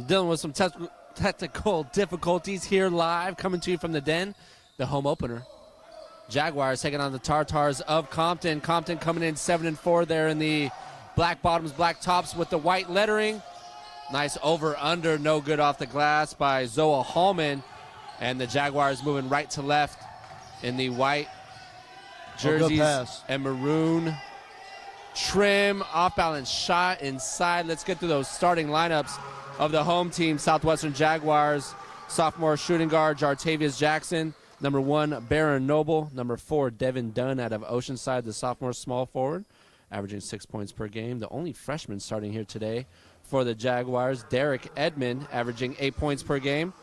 dealing with some technical difficulties here live, coming to you from the Den, the home opener. Jaguars taking on the Tartars of Compton. Compton coming in 7-4 there in the black bottoms, black tops with the white lettering. Nice over-under, no good off the glass by Zoa Hallman. And the Jaguars moving right to left in the white jerseys and maroon trim. Off-balance shot inside. Let's get to those starting lineups of the home team, Southwestern Jaguars. Sophomore shooting guard, Jartavius Jackson. Number 1, Baron Noble. Number 4, Devin Dunn out of Oceanside, the sophomore small forward, averaging 6 points per game. The only freshman starting here today for the Jaguars, Derek Edmond, averaging 8 points per game.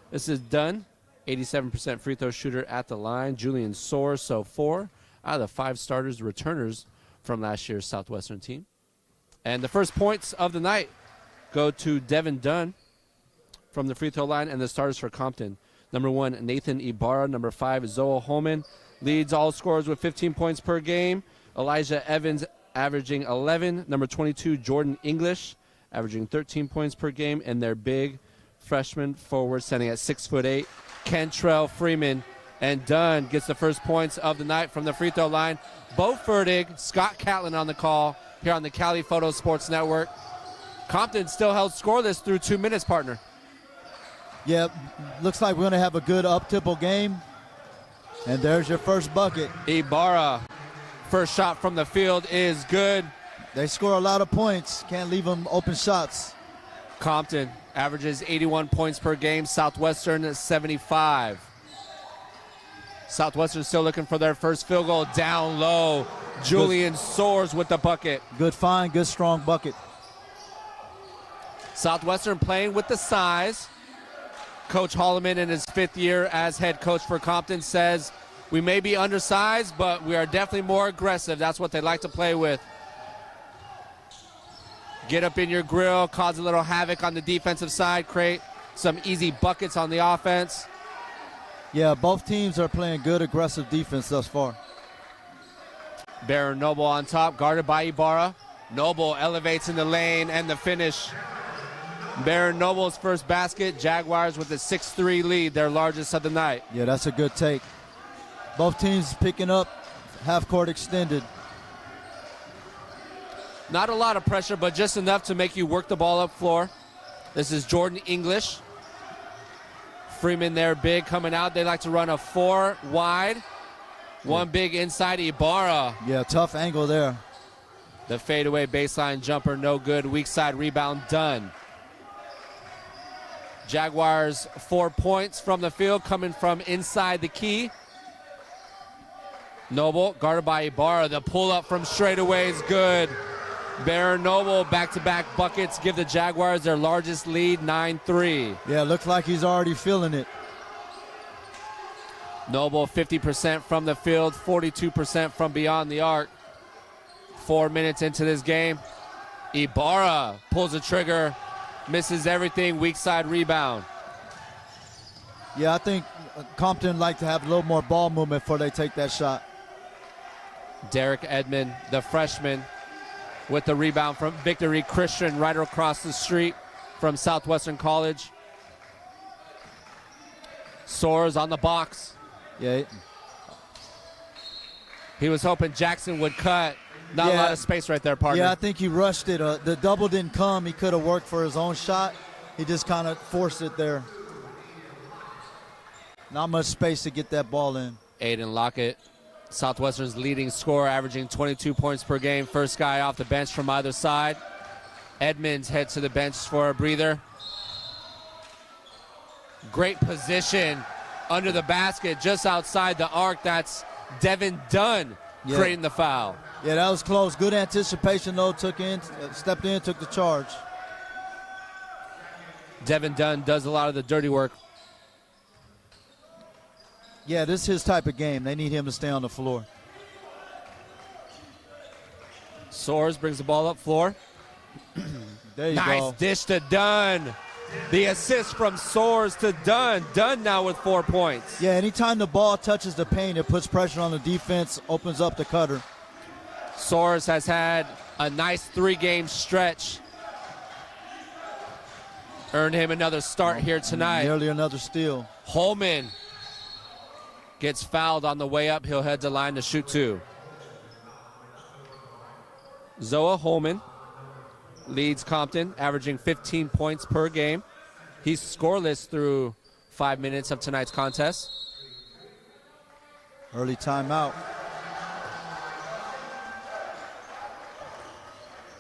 This is Dunn, 87% free throw shooter at the line. Julian Soares, so 4 out of the 5 starters, returners from last year's Southwestern team. And the first points of the night go to Devin Dunn from the free throw line, and the starters for Compton. Number 1, Nathan Ibarra. Number 5, Zoa Holman. Leads all scorers with 15 points per game. Elijah Evans averaging 11. Number 22, Jordan English, averaging 13 points per game. And their big freshman forward, standing at 6'8", Kentrell Freeman. And Dunn gets the first points of the night from the free throw line. Bo Fertig, Scott Catlin on the call here on the Cali Photo Sports Network. Compton still held scoreless through 2 minutes, partner. Yeah, looks like we're going to have a good up-tempo game. And there's your first bucket. Ibarra, first shot from the field is good. They score a lot of points. Can't leave them open shots. Compton averages 81 points per game. Southwestern 75. Southwestern still looking for their first field goal. Down low. Julian Soares with the bucket. Good find, good strong bucket. Southwestern playing with the size. Coach Holloman, in his 5th year as head coach for Compton, says we may be undersized, but we are definitely more aggressive. That's what they like to play with. Get up in your grill, cause a little havoc on the defensive side, create some easy buckets on the offense. Yeah, both teams are playing good, aggressive defense thus far. Baron Noble on top, guarded by Ibarra. Noble elevates in the lane, and the finish. Baron Noble's first basket. Jaguars with a 6-3 lead, their largest of the night. Yeah, that's a good take. Both teams picking up, half court extended. Not a lot of pressure, but just enough to make you work the ball up floor. This is Jordan English. Freeman there, big coming out. They like to run a 4 wide. One big inside, Ibarra. Yeah, tough angle there. The fadeaway baseline jumper, no good. Weak side rebound, done. Jaguars 4 points from the field, coming from inside the key. Noble, guarded by Ibarra. The pull-up from straightaway is good. Baron Noble, back-to-back buckets, give the Jaguars their largest lead, 9-3. Yeah, looks like he's already feeling it. Noble, 50% from the field, 42% from beyond the arc. 4 minutes into this game. Ibarra pulls the trigger, misses everything, weak side rebound. Yeah, I think Compton like to have a little more ball movement before they take that shot. Derek Edmond, the freshman, with the rebound from Victory Christian right across the street from Southwestern College. Soares on the box. Yeah. He was hoping Jackson would cut. Not a lot of space right there, partner. Yeah, I think he rushed it. The double didn't come. He could have worked for his own shot. He just kind of forced it there. Not much space to get that ball in. Aiden Lockett, Southwestern's leading scorer, averaging 22 points per game. First guy off the bench from either side. Edmonds heads to the bench for a breather. Great position under the basket, just outside the arc. That's Devin Dunn creating the foul. Yeah, that was close. Good anticipation, though. Stepped in, took the charge. Devin Dunn does a lot of the dirty work. Yeah, this is his type of game. They need him to stay on the floor. Soares brings the ball up floor. There you go. Nice dish to Dunn. The assist from Soares to Dunn. Dunn now with 4 points. Yeah, anytime the ball touches the paint, it puts pressure on the defense, opens up the cutter. Soares has had a nice 3-game stretch. Earned him another start here tonight. Nearly another steal. Holman gets fouled on the way up. He'll head to line to shoot 2. Zoa Holman leads Compton, averaging 15 points per game. He's scoreless through 5 minutes of tonight's contest. Early timeout.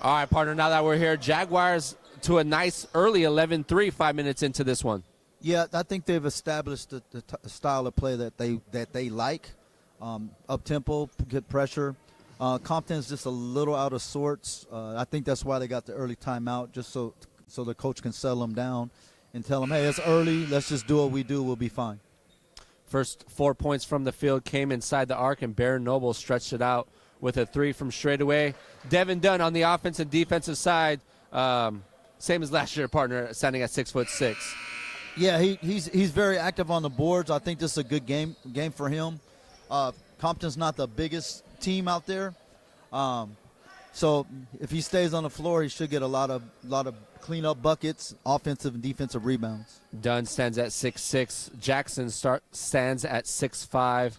All right, partner, now that we're here, Jaguars to a nice early 11-3 5 minutes into this one. Yeah, I think they've established the style of play that they like. Up-tempo, good pressure. Compton's just a little out of sorts. I think that's why they got the early timeout, just so the coach can settle them down and tell them, hey, it's early. Let's just do what we do. We'll be fine. First 4 points from the field came inside the arc, and Baron Noble stretched it out with a 3 from straight away. Devin Dunn on the offensive and defensive side, same as last year, partner, standing at 6'6". Yeah, he's very active on the boards. I think this is a good game for him. Compton's not the biggest team out there, so if he stays on the floor, he should get a lot of cleanup buckets, offensive and defensive rebounds. Dunn stands at 6'6". Jackson stands at 6'5".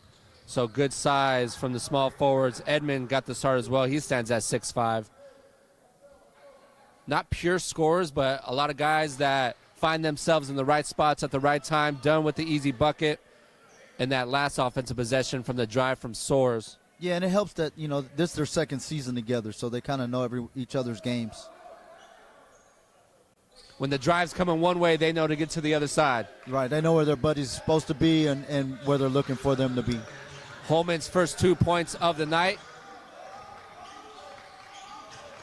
So good size from the small forwards. Edmond got the start as well. He stands at 6'5". Not pure scorers, but a lot of guys that find themselves in the right spots at the right time. Dunn with the easy bucket. And that last offensive possession from the drive from Soares. Yeah, and it helps that, this is their second season together, so they kind of know each other's games. When the drive's coming one way, they know to get to the other side. Right, they know where their buddy's supposed to be and where they're looking for them to be. Holman's first 2 points of the night.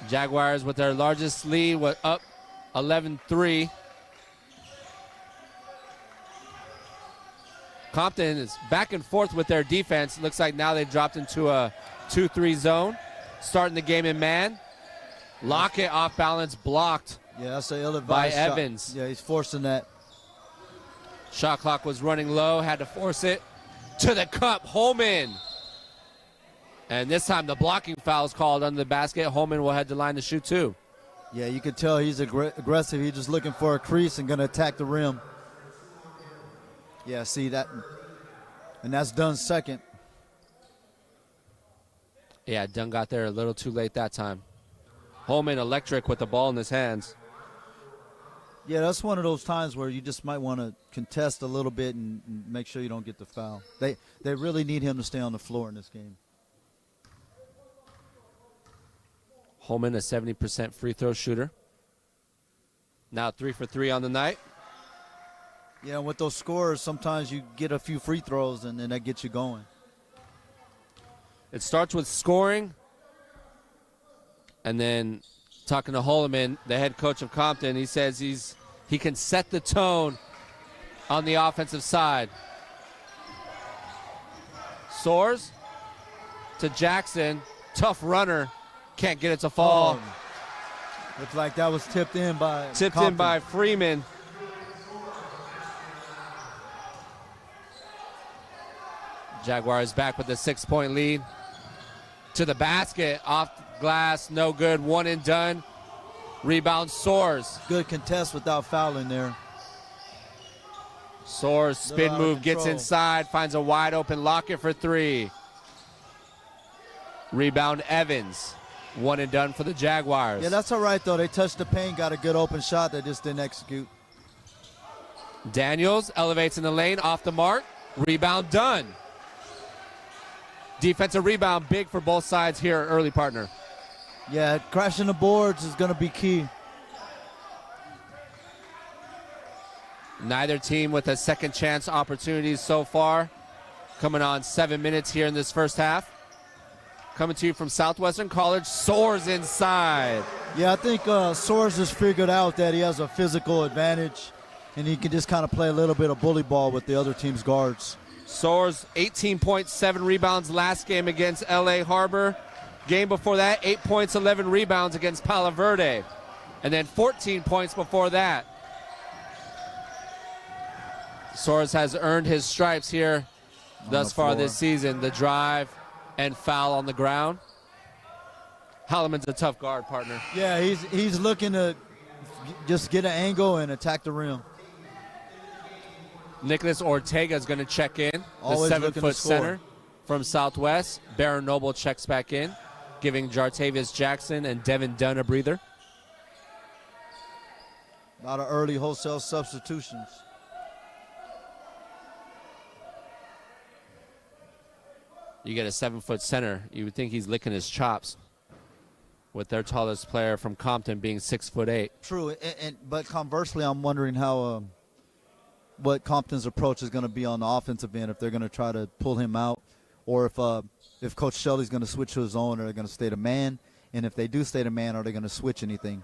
Jaguars with their largest lead, up 11-3. Compton is back and forth with their defense. Looks like now they've dropped into a 2-3 zone. Starting the game in man. Lockett off balance, blocked. Yeah, that's an ill-advised by shot. Evans. Yeah, he's forcing that. Shot clock was running low, had to force it to the cup. Holman. And this time the blocking foul is called under the basket. Holman will head to line to shoot 2. Yeah, you can tell he's aggressive. He's just looking for a crease and going to attack the rim. Yeah, see that, and that's Dunn's second. Yeah, Dunn got there a little too late that time. Holman electric with the ball in his hands. Yeah, that's one of those times where you just might want to contest a little bit and make sure you don't get the foul. They really need him to stay on the floor in this game. Holman, a 70% free throw shooter. Now 3 for 3 on the night. Yeah, with those scorers, sometimes you get a few free throws, and then that gets you going. It starts with scoring, and then talking to Holman, the head coach of Compton, he says he can set the tone on the offensive side. Soares to Jackson, tough runner, can't get it to fall. Looks like that was tipped in by Freeman. Jaguars back with the 6-point lead. To the basket, off glass, no good, one and done. Rebound, Soares. Good contest without fouling there. Soares, spin move, gets inside, finds a wide open Lockett for 3. Rebound, Evans. One and done for the Jaguars. Yeah, that's all right, though. They touched the paint, got a good open shot. They just didn't execute. Daniels elevates in the lane, off the mark. Rebound, done. Defensive rebound, big for both sides here, early partner. Yeah, crashing the boards is going to be key. Neither team with a second chance opportunities so far. Coming on 7 minutes here in this first half. Coming to you from Southwestern College, Soares inside. Yeah, I think Soares has figured out that he has a physical advantage, and he can just kind of play a little bit of bully ball with the other team's guards. Soares, 18.7 rebounds last game against L.A. Harbor. Game before that, 8 points, 11 rebounds against Palo Verde. And then 14 points before that. Soares has earned his stripes here thus far this season. The drive and foul on the ground. Holloman's a tough guard, partner. Yeah, he's looking to just get an angle and attack the rim. Nicholas Ortega is going to check in, Always the looking to 7-foot score. center from Southwest. Baron Noble checks back in, giving Jartavius Jackson and Devin Dunn a breather. A lot of early wholesale substitutions. You get a 7-foot center, you would think he's licking his chops, with their tallest player from Compton being 6'8". True, but conversely, I'm wondering how what Compton's approach is going to be on the offensive end, if they're going to try to pull him out, or if Coach Shelley's going to switch to his own, or they're going to stay to man, and if they do stay to man, are they going to switch anything?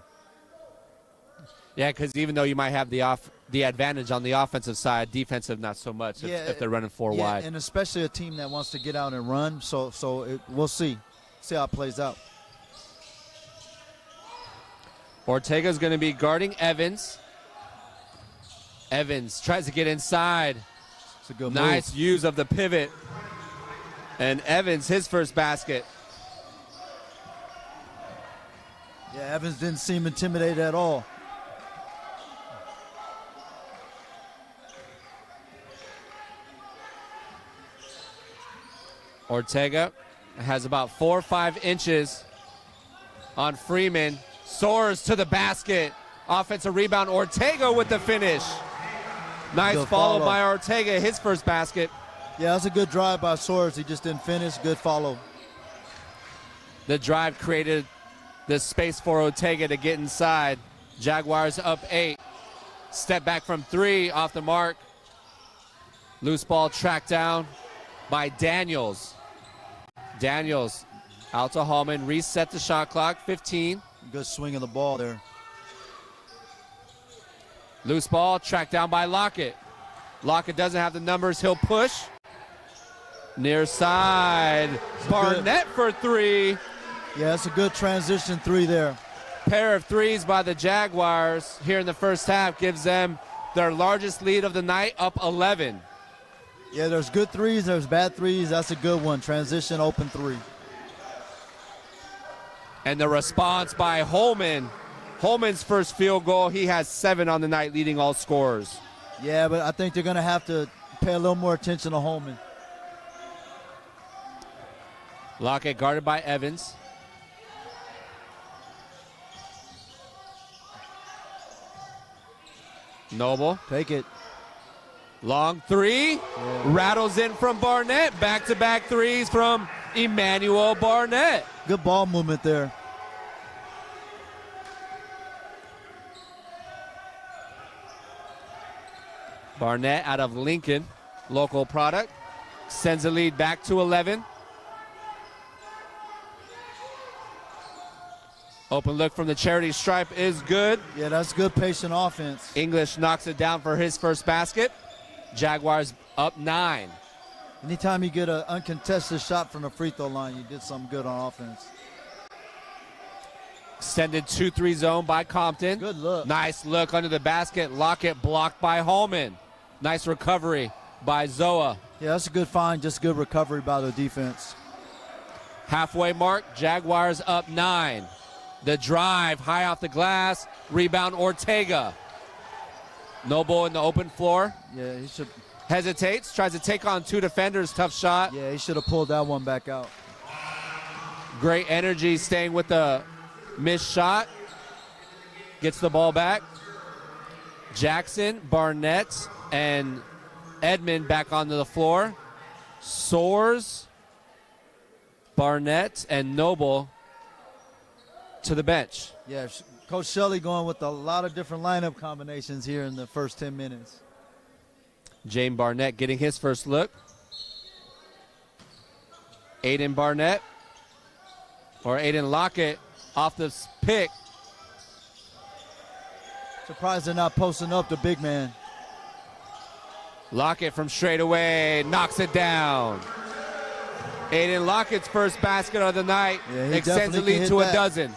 Yeah, because even though you might have the advantage on the offensive side, defensive not so much if they're running four wide. And especially a team that wants to get out and run. We'll see how it plays out. Ortega's going to be guarding Evans. Evans tries to get inside. It's a good Nice move. use of the pivot. And Evans, his first basket. Yeah, Evans didn't seem intimidated at all. Ortega has about 4 or 5 inches on Freeman. Soars to the basket. Offensive rebound. Ortega with the finish. Nice Good follow follow. by Ortega, his first basket. Yeah, that's a good drive by Soares. He just didn't finish. Good follow. The drive created the space for Ortega to get inside. Jaguars up 8. Step back from 3 off the mark. Loose ball tracked down by Daniels. Daniels out to Hallman. Reset the shot clock. 15. Good swing of the ball there. Loose ball tracked down by Lockett. Lockett doesn't have the numbers. He'll push. Near side. Barnett for 3. Yeah, that's a good transition 3 there. Pair of threes by the Jaguars here in the first half gives them their largest lead of the night, up 11. Yeah, there's good threes, there's bad threes. That's a good one. Transition, open 3. And the response by Holman. Holman's first field goal. He has 7 on the night, leading all scorers. Yeah, but I think they're going to have to pay a little more attention to Holman. Lockett guarded by Evans. Noble. Take it. Long 3. Yeah. Rattles in from Barnett. Back-to-back threes from Emmanuel Barnett. Good ball movement there. Barnett out of Lincoln, local product, sends the lead back to 11. Open look from the charity stripe is good. Yeah, that's good patient offense. English knocks it down for his first basket. Jaguars up 9. Anytime you get an uncontested shot from the free throw line, you did something good on offense. Extended 2-3 zone by Compton. Good look. Nice look under the basket. Lockett blocked by Holman. Nice recovery by Zoa. Yeah, that's a good find. Just good recovery by the defense. Halfway mark, Jaguars up 9. The drive, high off the glass. Rebound, Ortega. Noble in the open floor. Yeah, he should. Hesitates, tries to take on 2 defenders. Tough shot. Yeah, he should have pulled that one back out. Great energy staying with the missed shot. Gets the ball back. Jackson, Barnett, and Edmond back onto the floor. Soares, Barnett, and Noble to the bench. Yeah, Coach Shelley going with a lot of different lineup combinations here in the first 10 minutes. James Barnett getting his first look. Aiden Barnett, or Aiden Lockett, off the pick. Surprised they're not posting up the big man. Lockett from straight away knocks it down. Aiden Lockett's first basket of the night Yeah, he extends the definitely lead can to hit a that. dozen.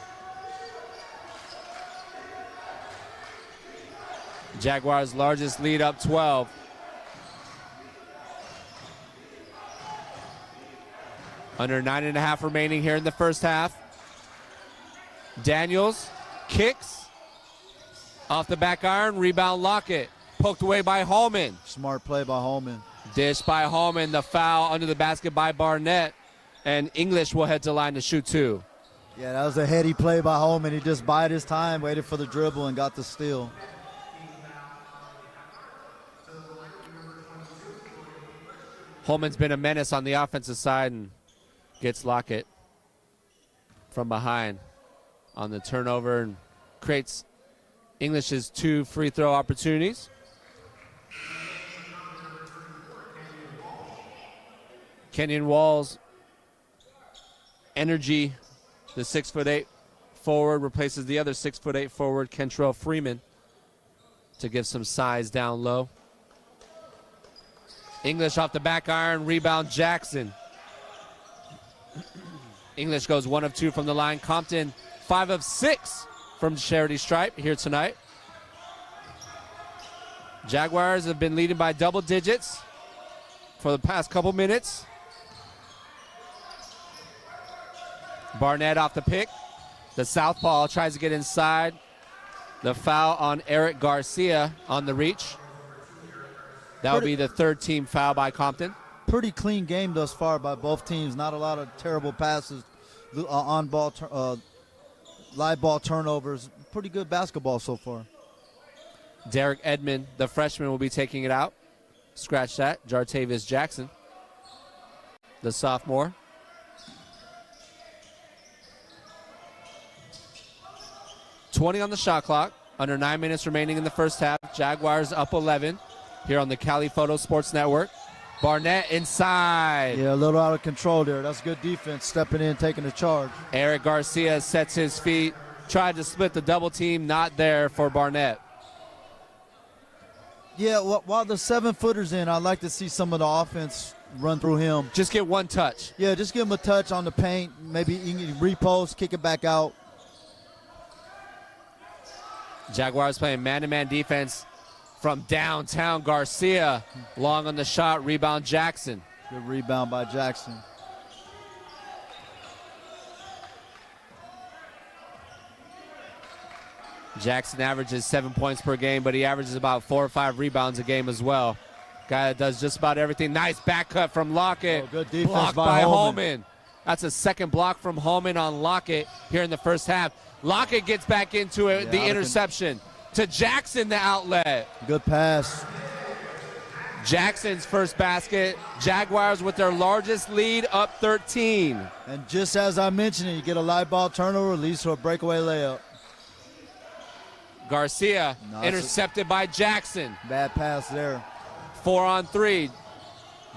Jaguars' largest lead up 12. Under 9.5 remaining here in the first half. Daniels kicks. Off the back iron, rebound Lockett. Poked away by Hallman. Smart play by Hallman. Dish by Hallman, the foul under the basket by Barnett. And English will head to line to shoot two. Yeah, that was a heady play by Hallman. He just bided his time, waited for the dribble, and got the steal. Holman's been a menace on the offensive side and gets Lockett from behind on the turnover and creates English's 2 free throw opportunities. Kenyon Walls, energy, the 6'8" forward, replaces the other 6'8" forward, Kentrell Freeman, to give some size down low. English off the back iron, rebound Jackson. English goes 1 of 2 from the line. Compton 5 of 6 from charity stripe here tonight. Jaguars have been leading by double digits for the past couple minutes. Barnett off the pick. The southpaw tries to get inside. The foul on Eric Garcia on the reach. That would be the 3rd team foul by Compton. Pretty clean game thus far by both teams. Not a lot of terrible passes, on ball, live ball turnovers. Pretty good basketball so far. Derek Edmond, the freshman, will be taking it out. Scratch that. Jartavius Jackson, the sophomore. .20 on the shot clock. Under 9 minutes remaining in the first half. Jaguars up 11 here on the Cali Photo Sports Network. Barnett inside. Yeah, a little out of control there. That's good defense, stepping in, taking the charge. Eric Garcia sets his feet. Tried to split the double team. Not there for Barnett. Yeah, while the 7-footer's in, I'd like to see some of the offense run through him. Just get one touch. Yeah, just give him a touch on the paint. Maybe he can repost, kick it back out. Jaguars playing man-to-man defense from downtown. Garcia long on the shot. Rebound Jackson. Good rebound by Jackson. Jackson averages 7 points per game, but he averages about 4 or 5 rebounds a game as well. Guy that does just about everything. Nice back cut from Lockett. Oh, good defense blocked by Hallman. That's a second block from Hallman on Lockett here in the first half. Lockett gets back into it, the interception. To Jackson, the outlet. Good pass. Jackson's first basket. Jaguars with their largest lead, up 13. And just as I mentioned, you get a live ball turnover, leads to a breakaway layup. Garcia intercepted by Jackson. Bad pass there. 4 on 3.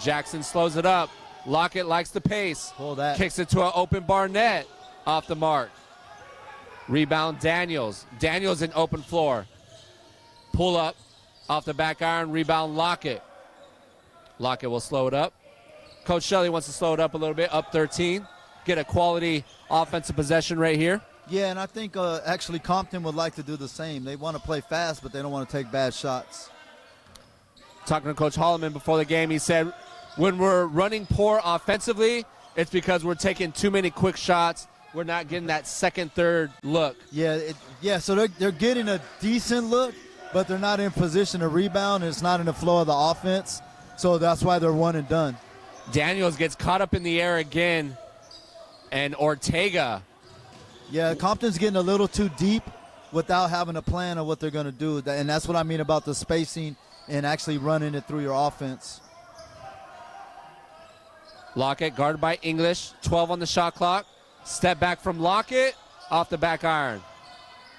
Jackson slows it up. Lockett likes the pace. Pull that. Kicks it to an open Barnett. Off the mark. Rebound Daniels. Daniels in open floor. Pull up off the back iron. Rebound Lockett. Lockett will slow it up. Coach Shelley wants to slow it up a little bit. Up 13. Get a quality offensive possession right here. Yeah, and I think actually Compton would like to do the same. They want to play fast, but they don't want to take bad shots. Talking to Coach Holloman before the game, he said, when we're running poor offensively, it's because we're taking too many quick shots. We're not getting that second, third look. Yeah, so they're getting a decent look, but they're not in position to rebound, and it's not in the flow of the offense. So that's why they're one and done. Daniels gets caught up in the air again, and Ortega. Yeah, Compton's getting a little too deep without having a plan of what they're going to do, and that's what I mean about the spacing and actually running it through your offense. Lockett guarded by English, 12 on the shot clock. Step back from Lockett, off the back iron.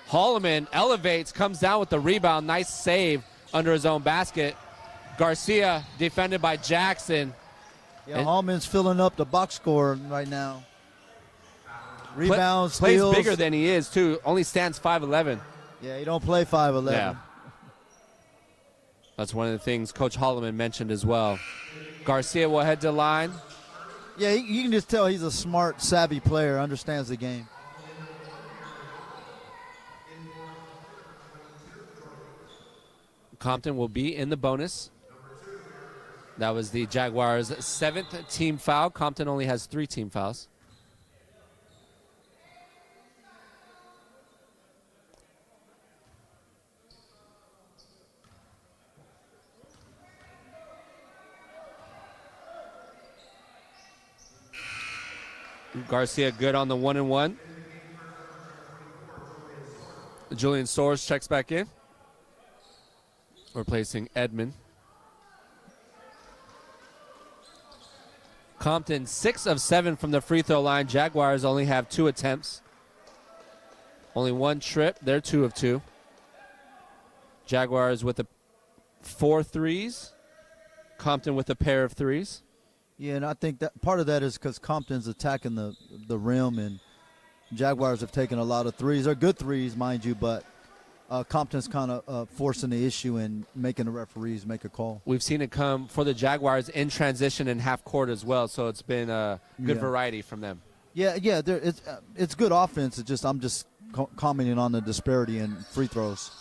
Holloman elevates, comes down with the rebound. Nice save under his own basket. Garcia defended by Jackson. Yeah, Hallman's filling up the box score right now. Rebounds, steals. Plays bigger than he is, too. Only stands 5'11". Yeah, he don't play 5'11". Yeah. That's one of the things Coach Holloman mentioned as well. Garcia will head to line. Yeah, you can just tell he's a smart, savvy player, understands the game. Compton will be in the bonus. That was the Jaguars' 7th team foul. Compton only has 3 team fouls. Garcia good on the 1-1. Julian Soares checks back in, replacing Edmond. Compton 6 of 7 from the free throw line. Jaguars only have 2 attempts. Only 1 trip. They're 2 of 2. Jaguars with 4 threes. Compton with a pair of threes. Yeah, and I think that part of that is because Compton's attacking the rim, and Jaguars have taken a lot of threes. They're good threes, mind you, but Compton's kind of forcing the issue and making the referees make a call. We've seen it come for the Jaguars in transition and half court as well, so it's been a good variety from them. Yeah, it's good offense. It's just I'm just commenting on the disparity in free throws.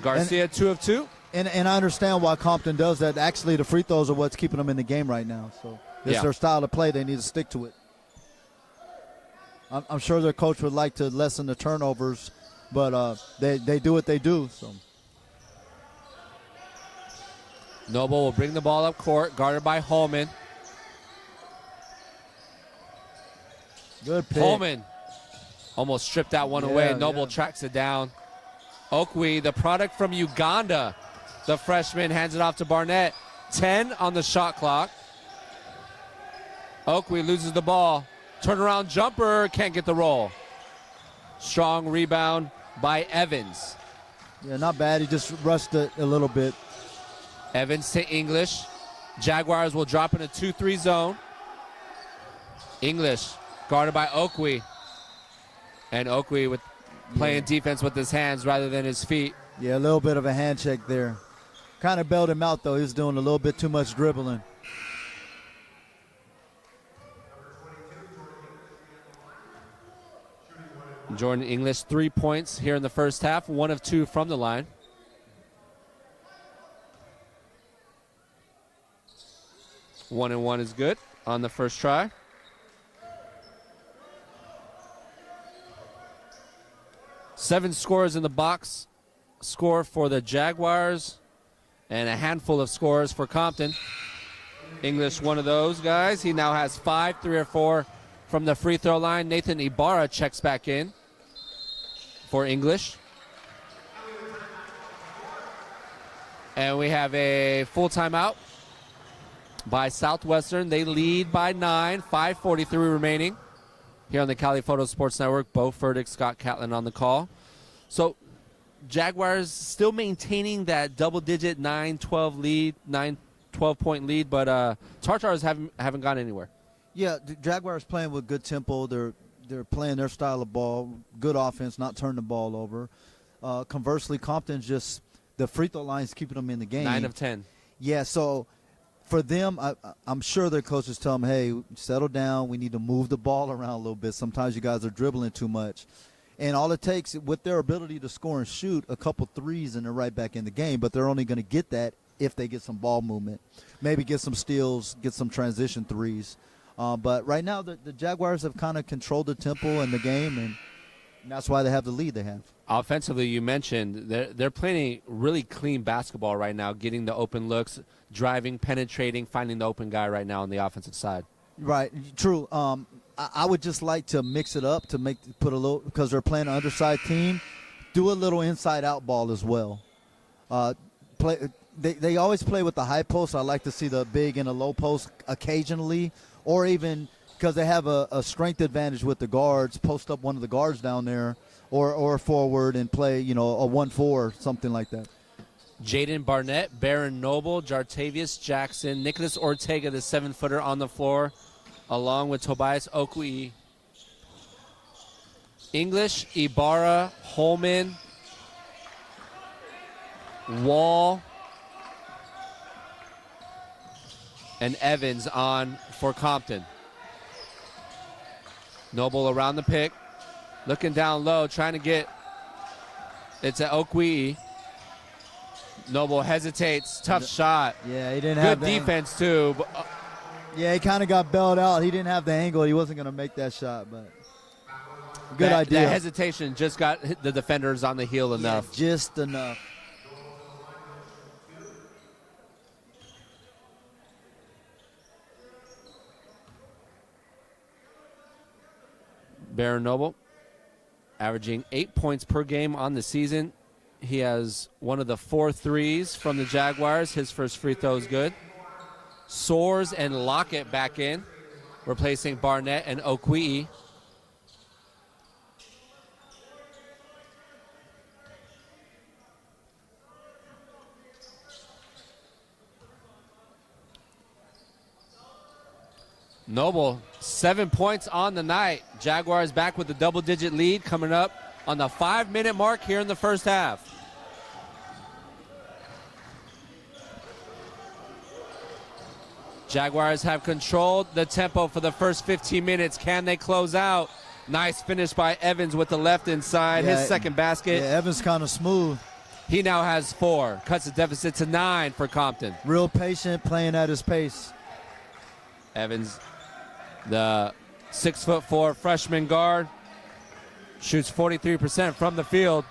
Garcia 2 of 2. And I understand why Compton does that. Actually, the free throws are what's keeping them in the game right now. So it's their style of play. They need to stick to it. I'm sure their coach would like to lessen the turnovers, but they do what they do. So Noble will bring the ball up court, guarded by Holman. Good pick. Holman almost stripped that one away. Noble tracks it down. Okwi, the product from Uganda. The freshman hands it off to Barnett. 10 on the shot clock. Okwi loses the ball. Turnaround jumper, can't get the roll. Strong rebound by Evans. Yeah, not bad. He just rushed it a little bit. Evans to English. Jaguars will drop in a 2-3 zone. English guarded by Okwi. And Okwi with playing defense with his hands rather than his feet. Yeah, a little bit of a hand check there. Kind of bailed him out, though. He was doing a little bit too much dribbling. Jordan English, 3 points here in the first half, 1 of 2 from the line. One and one is good on the first try. Seven scores in the box score for the Jaguars and a handful of scores for Compton. English, one of those guys. He now has 5, 3 or 4 from the free throw line. Nathan Ibarra checks back in for English. And we have a full timeout by Southwestern. They lead by 9, 5:43 remaining here on the Cali Photo Sports Network. Bo Furtick, Scott Catlin on the call. So Jaguars still maintaining that double-digit 9-12 lead, 9-12-point lead, but Tartars haven't gone anywhere. Yeah, the Jaguars playing with good tempo. They're playing their style of ball, good offense, not turning the ball over. Conversely, Compton's just the free throw line is keeping them in the game. 9 of 10. Yeah, so for them, I'm sure their coaches tell them, hey, settle down. We need to move the ball around a little bit. Sometimes you guys are dribbling too much. And all it takes, with their ability to score and shoot, a couple threes and they're right back in the game. But they're only going to get that if they get some ball movement. Maybe get some steals, get some transition threes. But right now, the Jaguars have kind of controlled the tempo in the game, and that's why they have the lead they have. Offensively, you mentioned they're playing really clean basketball right now, getting the open looks, driving, penetrating, finding the open guy right now on the offensive side. Right, true. I would just like to mix it up to put a little, because they're playing an undersized team, do a little inside-out ball as well. They always play with the high post. I like to see the big and the low post occasionally, or even because they have a strength advantage with the guards, post up one of the guards down there, or forward and play, a 1-4, something like that. Jaden Barnett, Baron Noble, Jartavius Jackson, Nicholas Ortega, the 7-footer on the floor, along with Tobias Okui. English, Ibarra, Holman, Wall, and Evans on for Compton. Noble around the pick, looking down low, trying to get, it's at Okui. Noble hesitates, tough shot. Yeah, he didn't have good defense too. But, yeah, he kind of got bailed out. He didn't have the angle. He wasn't going to make that shot, but good idea. That hesitation just got the defenders on the heel enough. Yeah, just enough. Baron Noble, averaging 8 points per game on the season. He has one of the 4 threes from the Jaguars. His first free throw is good. Soares and Lockett back in, replacing Barnett and Okwui. Noble, 7 points on the night. Jaguars back with a double-digit lead coming up on the 5-minute mark here in the first half. Jaguars have controlled the tempo for the first 15 minutes. Can they close out? Nice finish by Evans with the left inside. His second basket. Yeah, Evans kind of smooth. He now has 4. Cuts the deficit to 9 for Compton. Real patient, playing at his pace. Evans, the 6'4" freshman guard, shoots 43% from the field.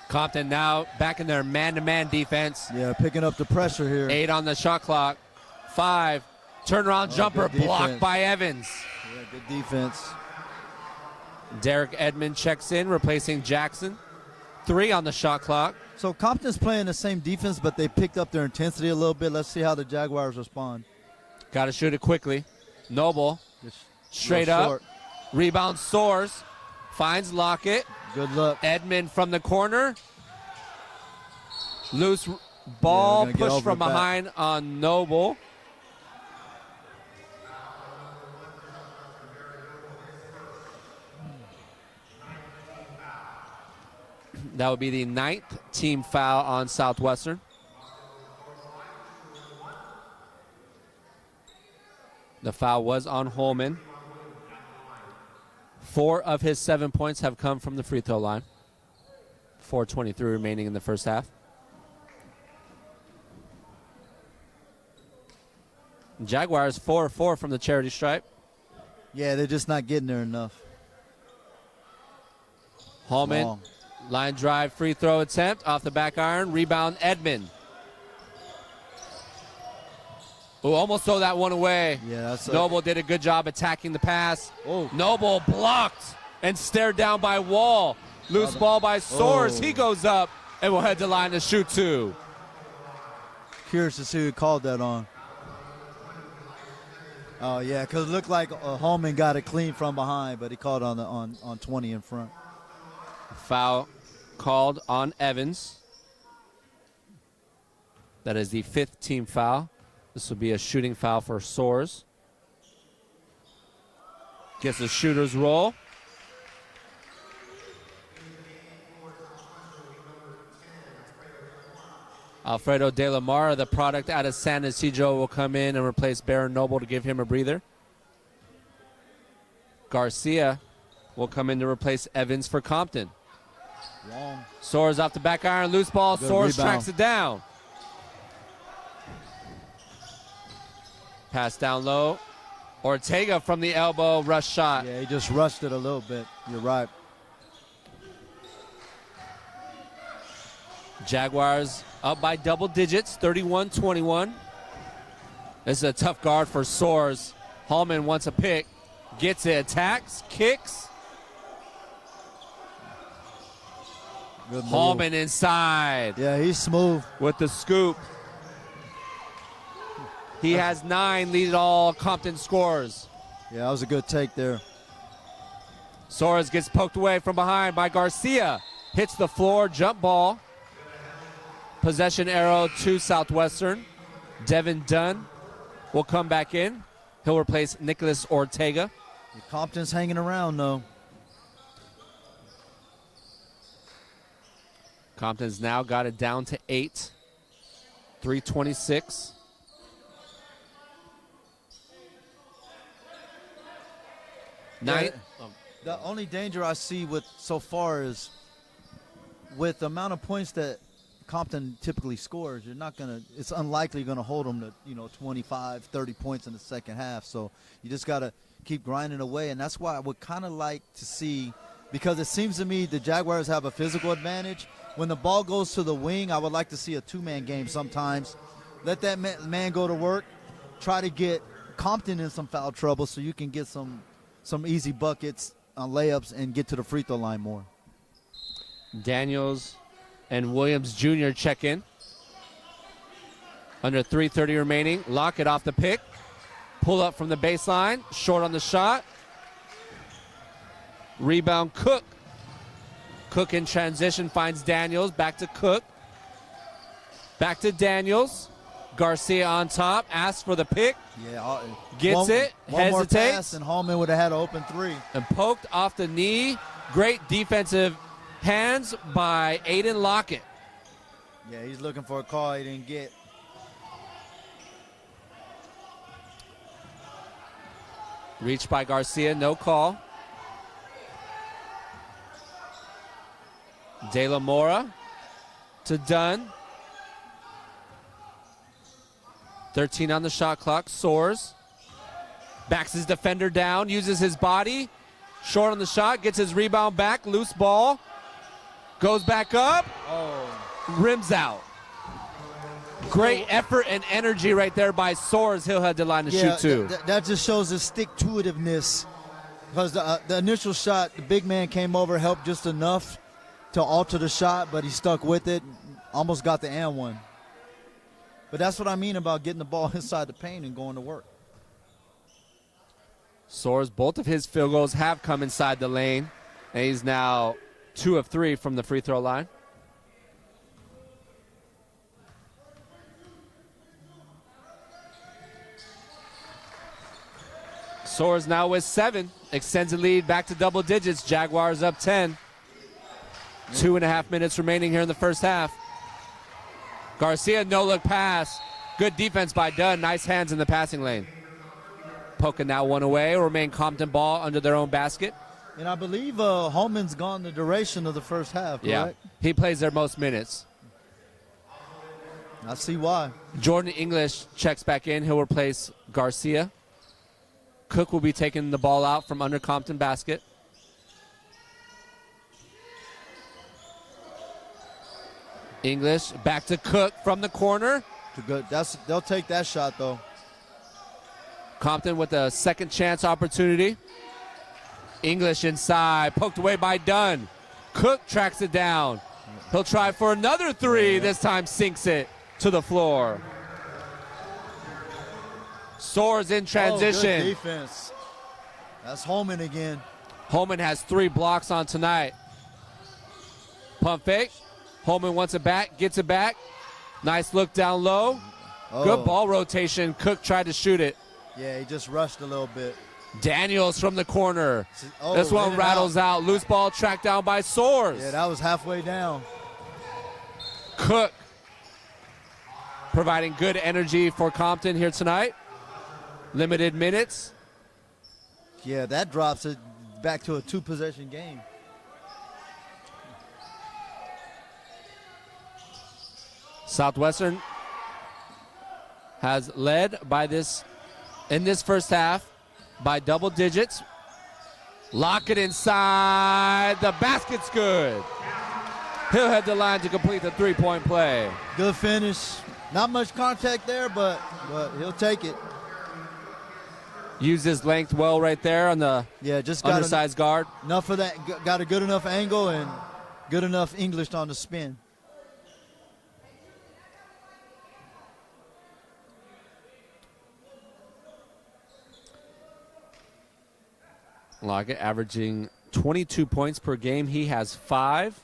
Compton now back in their man-to-man defense. Yeah, picking up the pressure here. 8 on the shot clock. 5. Turnaround jumper blocked by Evans. Yeah, good defense. Derek Edmond checks in, replacing Jackson. 3 on the shot clock. So Compton's playing the same defense, but they picked up their intensity a little bit. Let's see how the Jaguars respond. Got to shoot it quickly. Noble, Just straight real up. short. Rebound Soares. Finds Lockett. Good luck. Edmond from the corner. Loose ball, they're gonna get pushed over from the back. behind on Noble. That would be the 9th team foul on Southwestern. The foul was on Holman. 4 of his 7 points have come from the free throw line. 4:23 remaining in the first half. Jaguars 4-4 from the charity stripe. Yeah, they're just not getting there enough. Holman, Long. line drive, free throw attempt off the back iron. Rebound, Edmond. Who almost throw that one away. Yeah, that's Noble did a good job attacking the pass. Oh. Noble blocked and stared down by Wall. Loose ball by Soares. He goes up and will head to line to shoot 2. Curious to see who called that on. Oh yeah, because it looked like Holman got it clean from behind, but he called on 20 in front. Foul called on Evans. That is the 5th team foul. This will be a shooting foul for Soares. Gets a shooter's roll. Alfredo De La Mara, the product out of San Isidro, will come in and replace Baron Noble to give him a breather. Garcia will come in to replace Evans for Compton. Long. Soares off the back iron, loose ball. Good Soares rebound. tracks it down. Pass down low. Ortega from the elbow, rush shot. Yeah, he just rushed it a little bit. You're right. Jaguars up by double digits, 31-21. This is a tough guard for Soares. Holman wants a pick, gets it, attacks, kicks. Good move. Holman inside Yeah, he's smooth. with the scoop. He has 9, lead all Compton scores. Yeah, that was a good take there. Soares gets poked away from behind by Garcia. Hits the floor, jump ball. Possession arrow to Southwestern. Devin Dunn will come back in. He'll replace Nicholas Ortega. Compton's hanging around, though. Compton's now got it down to 8. 3:26. The only danger I see with so far is with the amount of points that Compton typically scores, it's unlikely going to hold them to, 25, 30 points in the second half. So you just got to keep grinding away. And that's why I would kind of like to see, because it seems to me the Jaguars have a physical advantage. When the ball goes to the wing, I would like to see a two-man game sometimes. Let that man go to work, try to get Compton in some foul trouble, so you can get some easy buckets on layups and get to the free throw line more. Daniels and Williams Jr. check in. Under 3:30 remaining. Lockett off the pick. Pull up from the baseline. Short on the shot. Rebound Cook. Cook in transition finds Daniels. Back to Cook. Back to Daniels. Garcia on top. Asks for the pick. Yeah, Gets it. One more Hesitates. pass, and Holman would have had an open three. And poked off the knee. Great defensive hands by Aiden Lockett. Yeah, he's looking for a call he didn't get. Reached by Garcia, no call. De La Mora to Dunn. 13 on the shot clock, soars. Backs his defender down, uses his body. Short on the shot, gets his rebound back, loose ball. Goes back up, rims out. Great effort and energy right there by Soares. He'll have the line to shoot too. That just shows his stick-to-itiveness. Because the initial shot, the big man came over, helped just enough to alter the shot, but he stuck with it. Almost got the and one. But that's what I mean about getting the ball inside the paint and going to work. Soares, both of his field goals have come inside the lane. And he's now 2 of 3 from the free throw line. Soares now with 7. Extends the lead back to double digits. Jaguars up 10. 2.5 minutes remaining here in the first half. Garcia, no-look pass. Good defense by Dunn. Nice hands in the passing lane. Poking that one away. Remain Compton ball under their own basket. And I believe Holman's gone the duration of the first half, correct? Yeah, he plays their most minutes. I see why. Jordan English checks back in. He'll replace Garcia. Cook will be taking the ball out from under Compton basket. English back to Cook from the corner. Good. They'll take that shot, though. Compton with a second chance opportunity. English inside, poked away by Dunn. Cook tracks it down. He'll try for another three. This time sinks it to the floor. Soares in transition. Good defense. That's Holman again. Holman has 3 blocks on tonight. Pump fake. Holman wants it back, gets it back. Nice look down low. Good ball rotation. Cook tried to shoot it. Yeah, he just rushed a little bit. Daniels from the corner. This one rattles out. Loose ball tracked down by Soares. Yeah, that was halfway down. Cook providing good energy for Compton here tonight. Limited minutes. Yeah, that drops it back to a 2-possession game. Southwestern has led by this in this first half by double digits. Lock it inside. The basket's good. He'll head the line to complete the 3-point play. Good finish. Not much contact there, but he'll take it. Used his length well right there on the just got undersized guard. Enough of that. Got a good enough angle and good enough English on the spin. Lockett averaging 22 points per game. He has 5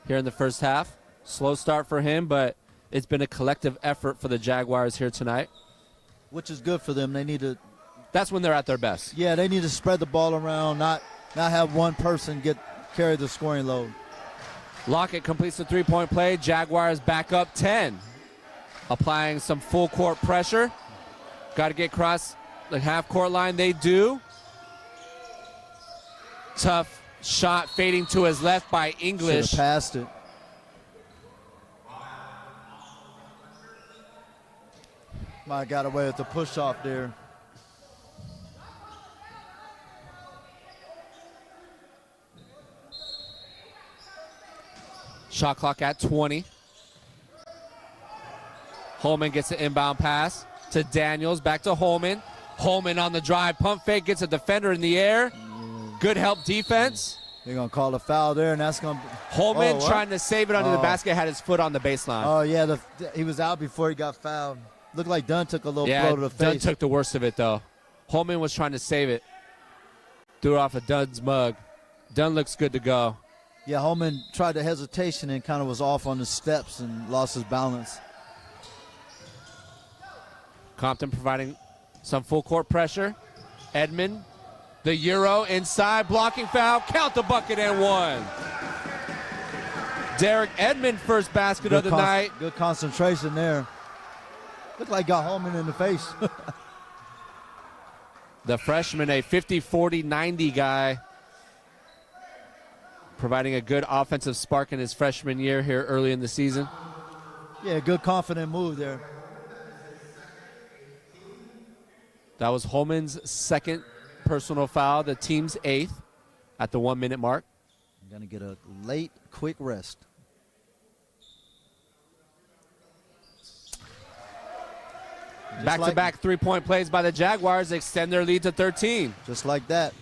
here in the first half. Slow start for him, but it's been a collective effort for the Jaguars here tonight. Which is good for them. They need to. That's when they're at their best. Yeah, they need to spread the ball around, not have one person carry the scoring load. Lockett completes the 3-point play. Jaguars back up 10. Applying some full court pressure. Got to get across the half-court line. They do. Tough shot fading to his left by English. Should have passed it. Might have got away with the push-off there. Shot clock at 20. Holman gets an inbound pass to Daniels. Back to Holman. Holman on the drive. Pump fake, gets a defender in the air. Good help defense. They're going to call a foul there, and that's going to be... Holman trying to save it under the basket, had his foot on the baseline. Oh, yeah, he was out before he got fouled. Looked like Dunn took a little blow to the face. Dunn took the worst of it, though. Holman was trying to save it. Threw it off of Dunn's mug. Dunn looks good to go. Yeah, Holman tried the hesitation and kind of was off on the steps and lost his balance. Compton providing some full court pressure. Edmond, the Euro inside, blocking foul, count the bucket and one. Derek Edmond, first basket of the night. Good concentration there. Looked like got Holman in the face. The freshman, a 50, 40, 90 guy, providing a good offensive spark in his freshman year here early in the season. Yeah, good confident move there. That was Holman's second personal foul, the team's 8th at the 1 minute mark. Going to get a late, quick rest. Back-to-back three-point plays by the Jaguars extend their lead to 13. Just like that.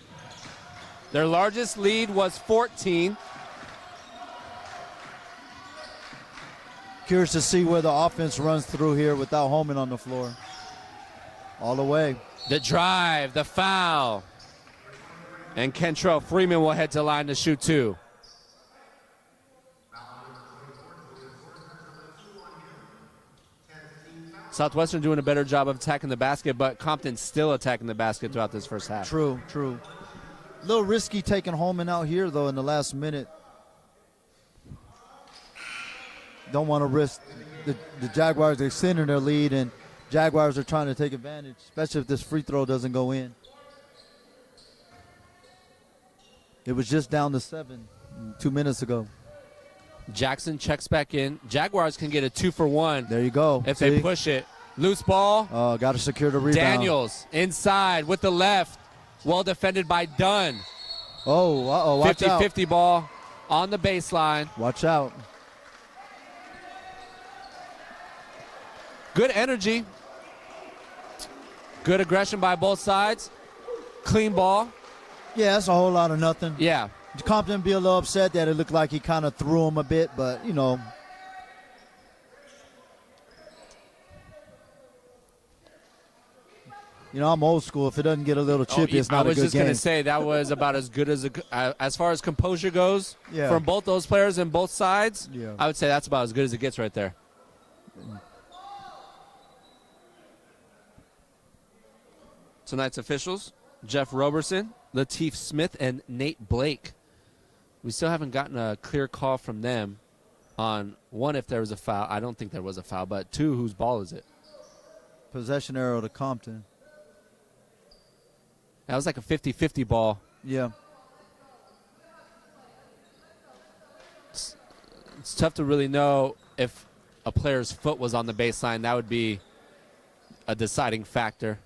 Their largest lead was 14. Curious to see where the offense runs through here without Holman on the floor. All the way. The drive, the foul. And Kentrell Freeman will head to line to shoot 2. Southwestern doing a better job of attacking the basket, but Compton's still attacking the basket throughout this first half. True. A little risky taking Holman out here, though, in the last minute. Don't want to risk the Jaguars extending their lead, and Jaguars are trying to take advantage, especially if this free throw doesn't go in. It was just down to 7 2 minutes ago. Jackson checks back in. Jaguars can get a 2-for-1. There you go. If they push it. Loose ball. Oh, got to secure the rebound. Daniels inside with the left. Well defended by Dunn. Oh, watch out. 50-50 ball on the baseline. Watch out. Good energy. Good aggression by both sides. Clean ball. Yeah, that's a whole lot of nothing. Yeah. Compton be a little upset that it looked like he kind of threw him a bit, but, you know. I'm old school. If it doesn't get a little chippy, it's not a good game. I was just going to say that was about as good as far as composure goes from both those players and both sides. Yeah. I would say that's about as good as it gets right there. Tonight's officials, Jeff Roberson, Lateef Smith, and Nate Blake. We still haven't gotten a clear call from them on, 1, if there was a foul. I don't think there was a foul, but 2, whose ball is it? Possession arrow to Compton. That was like a 50-50 ball. Yeah. It's tough to really know if a player's foot was on the baseline. That would be a deciding factor.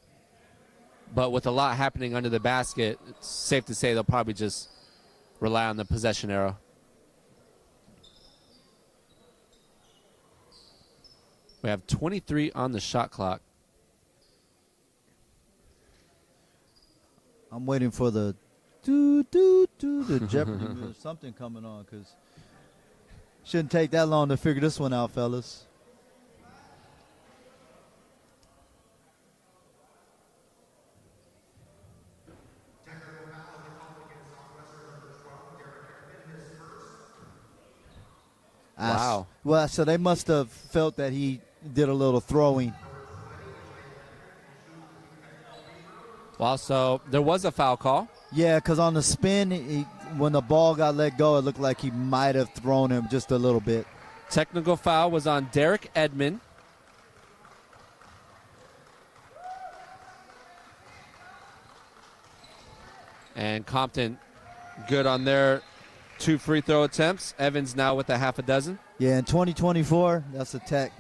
But with a lot happening under the basket, it's safe to say they'll probably just rely on the possession arrow. We have 23 on the shot clock. I'm waiting for the the Jeopardy or something coming on, because shouldn't take that long to figure this one out, fellas. Wow. Well, so they must have felt that he did a little throwing. Well, so there was a foul call. Yeah, because on the spin, when the ball got let go, it looked like he might have thrown him just a little bit. Technical foul was on Derek Edmond. And Compton good on their 2 free throw attempts. Evans now with a half a dozen. Yeah, in 2024, that's a tech.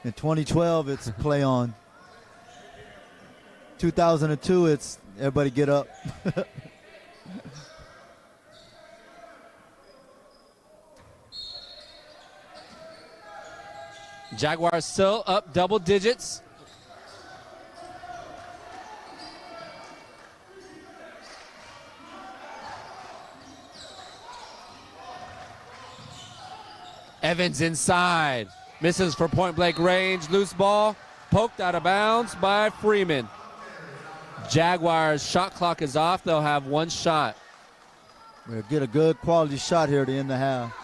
In 2012, it's play on. 2002, it's everybody get up. Jaguars still up double digits. Evans inside. Misses for point blank range. Loose ball. Poked out of bounds by Freeman. Jaguars shot clock is off. They'll have one shot. We'll get a good quality shot here to end the half.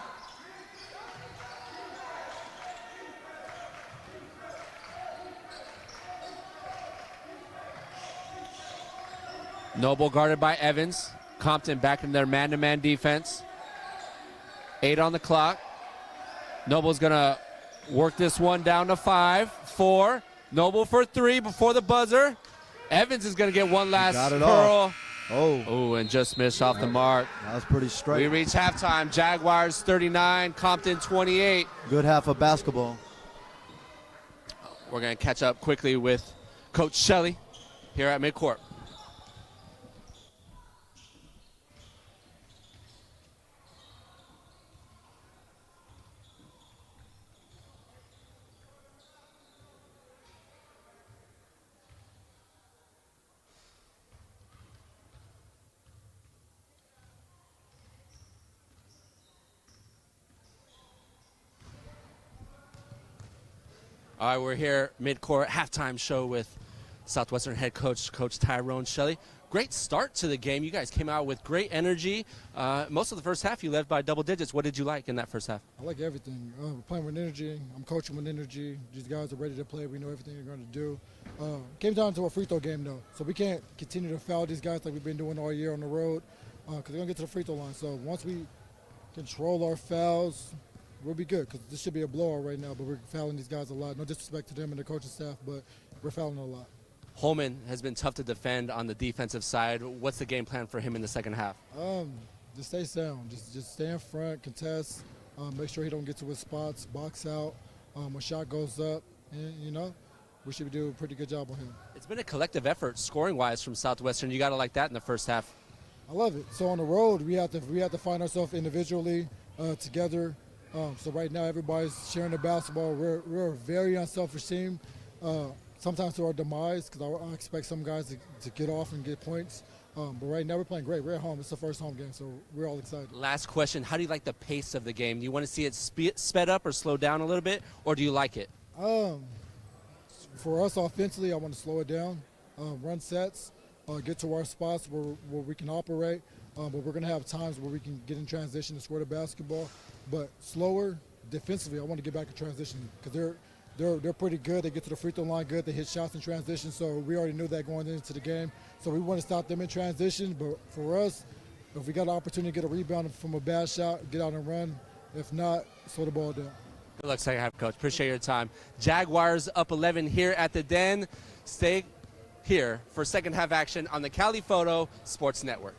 Noble guarded by Evans. Compton back in their man-to-man defense. 8 on the clock. Noble's going to work this one down to 5, 4. Noble for 3 before the buzzer. Evans is going to get one last curl. Oh, and just missed off the mark. That was pretty straight. We reach halftime. Jaguars 39, Compton 28. Good half of basketball. We're going to catch up quickly with Coach Shelley here at midcourt. All right, we're here mid-court halftime show with Southwestern head coach, Coach Tyrone Shelley. Great start to the game. You guys came out with great energy. Most of the first half you led by double digits. What did you like in that first half? I like everything. We're playing with energy. I'm coaching with energy. These guys are ready to play. We know everything they're going to do. Came down to a free throw game, though, so we can't continue to foul these guys like we've been doing all year on the road because they're going to get to the free throw line. So once we control our fouls, we'll be good because this should be a blowout right now, but we're fouling these guys a lot. No disrespect to them and their coaching staff, but we're fouling a lot. Holman has been tough to defend on the defensive side. What's the game plan for him in the second half? Just stay sound. Just stay in front, contest, make sure he don't get to his spots, box out. When shot goes up, and, we should do a pretty good job on him. It's been a collective effort scoring-wise from Southwestern. You got to like that in the first half. I love it. So on the road, we have to find ourselves individually, together. So right now, everybody's sharing the basketball. We're a very unselfish team, sometimes to our demise, because I expect some guys to get off and get points. But right now, we're playing great. We're at home. It's the first home game, so we're all excited. Last question. How do you like the pace of the game? Do you want to see it sped up or slow down a little bit, or do you like it? For us offensively, I want to slow it down, run sets, get to our spots where we can operate. But we're going to have times where we can get in transition and score the basketball. But slower, defensively, I want to get back in transition because they're pretty good. They get to the free throw line good. They hit shots in transition, so we already knew that going into the game. So we want to stop them in transition. But for us, if we got an opportunity to get a rebound from a bad shot, get out and run. If not, slow the ball down. Good luck second half, Coach. Appreciate your time. Jaguars up 11 here at the Den. Stay here for second half action on the Cali Photo Sports Network.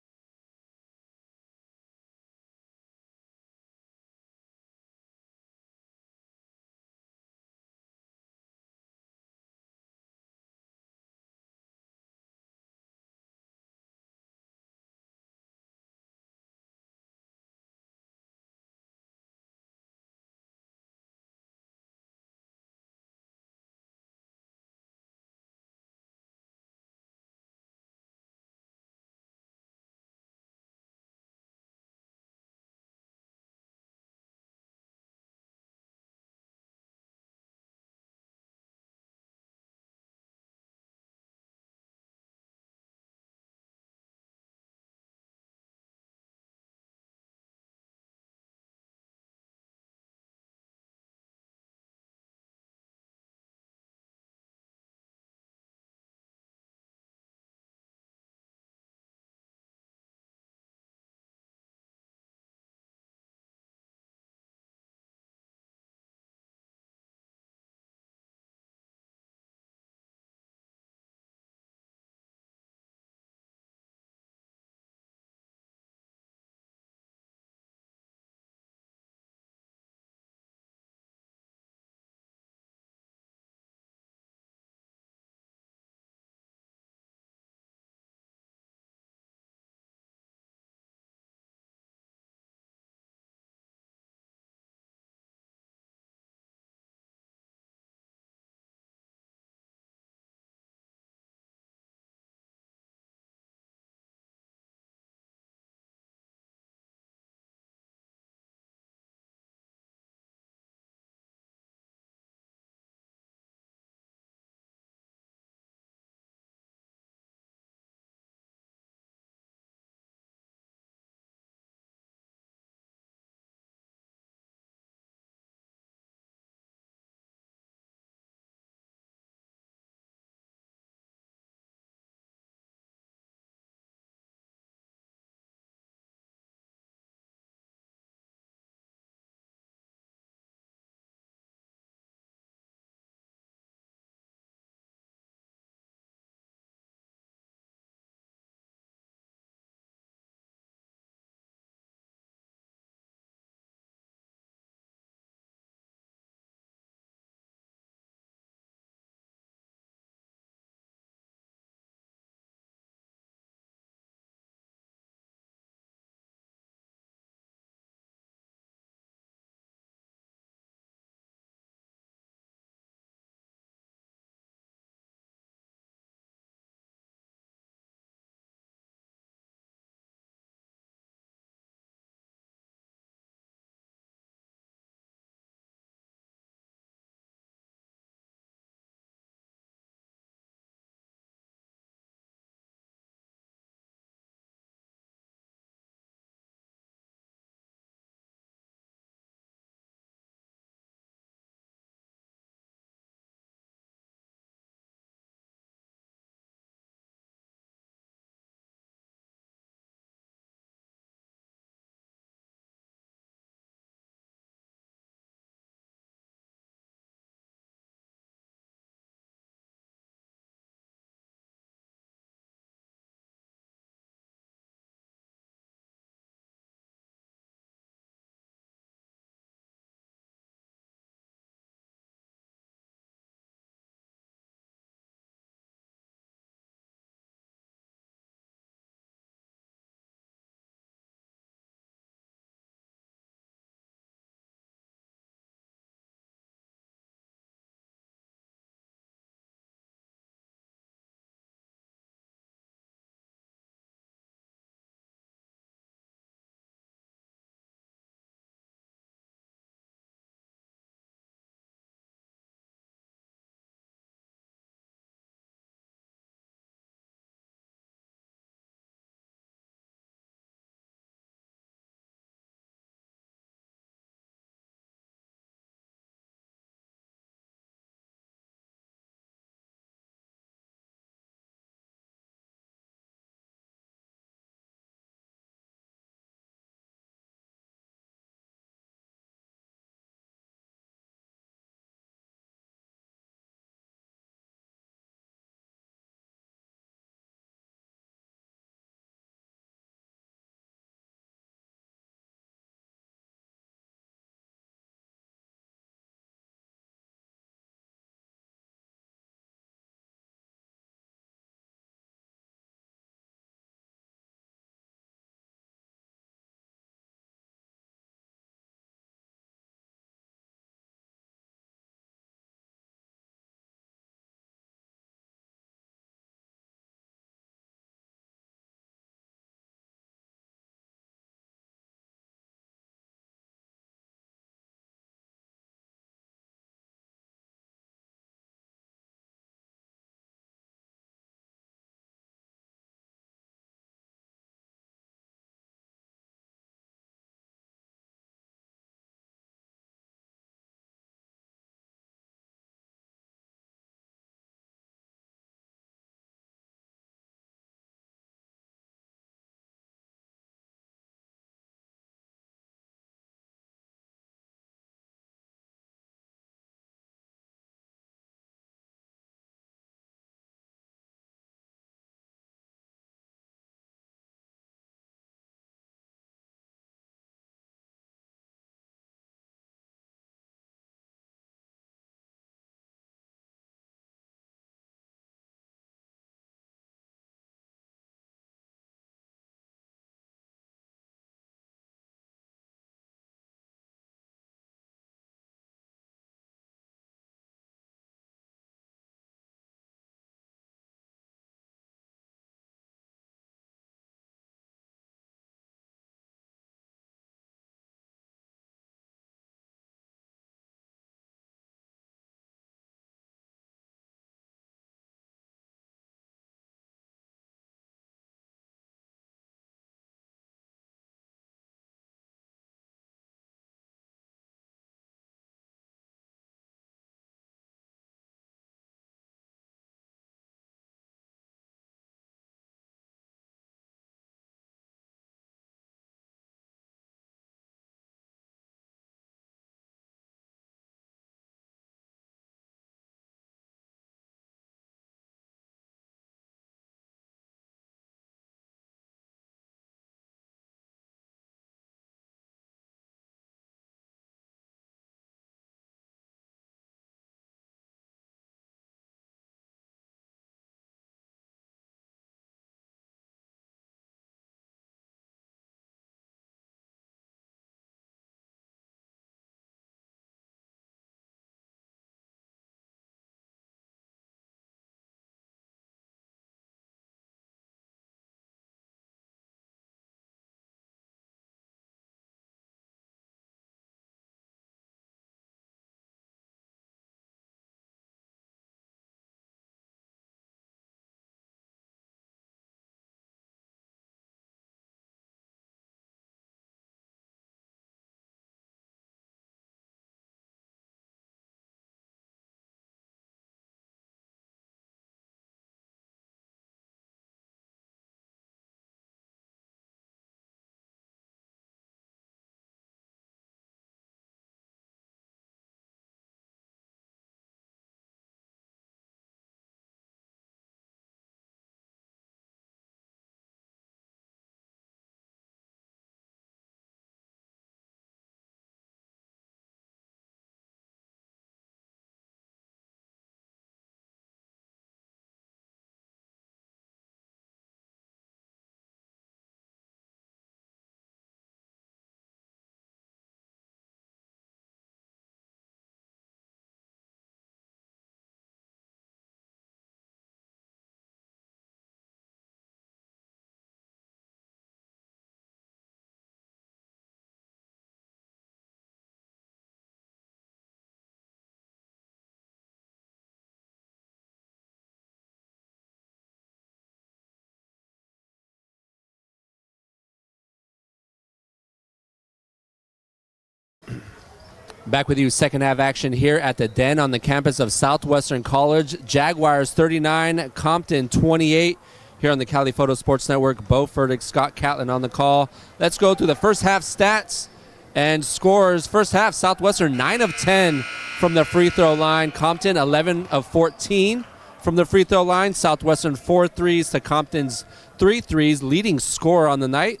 Back with you, second half action here at the Den on the campus of Southwestern College. Jaguars 39, Compton 28. Here on the Cali Photo Sports Network, Bo Furtick, Scott Catlin on the call. Let's go through the first half stats and scores. First half, Southwestern 9 of 10 from the free throw line. Compton 11 of 14 from the free throw line. Southwestern 4 threes to Compton's 3 threes. Leading scorer on the night,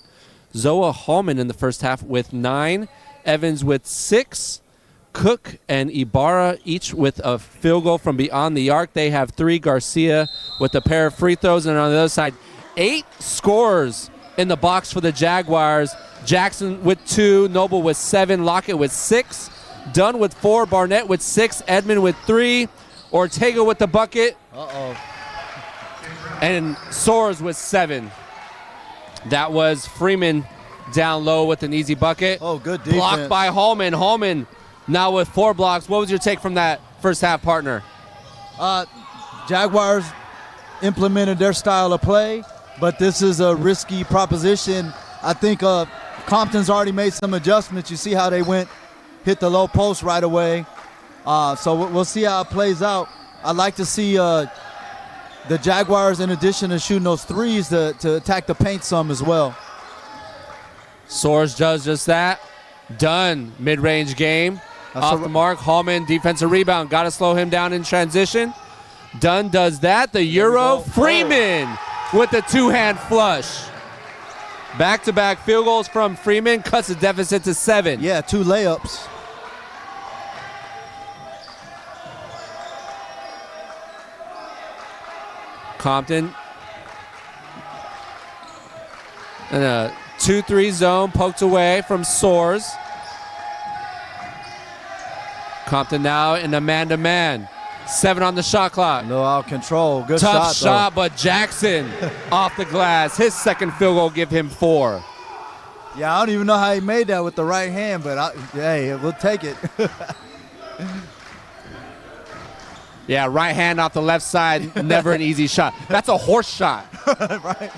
Zoa Hallman in the first half with 9. Evans with 6. Cook and Ibarra each with a field goal from beyond the arc. They have 3. Garcia with a pair of free throws. And on the other side, 8 scores in the box for the Jaguars. Jackson with 2, Noble with 7, Lockett with 6, Dunn with 4, Barnett with 6, Edmond with 3, Ortega with the bucket. And Soares with 7. That was Freeman down low with an easy bucket. Oh, good defense. Blocked by Hallman. Hallman now with 4 blocks. What was your take from that first half, partner? Jaguars implemented their style of play, but this is a risky proposition. I think Compton's already made some adjustments. You see how they hit the low post right away. So we'll see how it plays out. I'd like to see the Jaguars, in addition to shooting those threes, to attack the paint some as well. Soares does just that. Dunn, mid-range game. Off the mark. Hallman, defensive rebound. Got to slow him down in transition. Dunn does that. The Euro. Freeman with the 2-hand flush. Back-to-back field goals from Freeman. Cuts the deficit to 7. Yeah, 2 layups. Compton. And a 2-3 zone poked away from Soares. Compton now in a man-to-man. 7 on the shot clock. No out control. Good Tough shot, though. but Jackson off the glass. His second field goal give him 4. Yeah, I don't even know how he made that with the right hand, but hey, we'll take it. Yeah, right hand off the left side, never an easy shot. That's a horse shot. Right?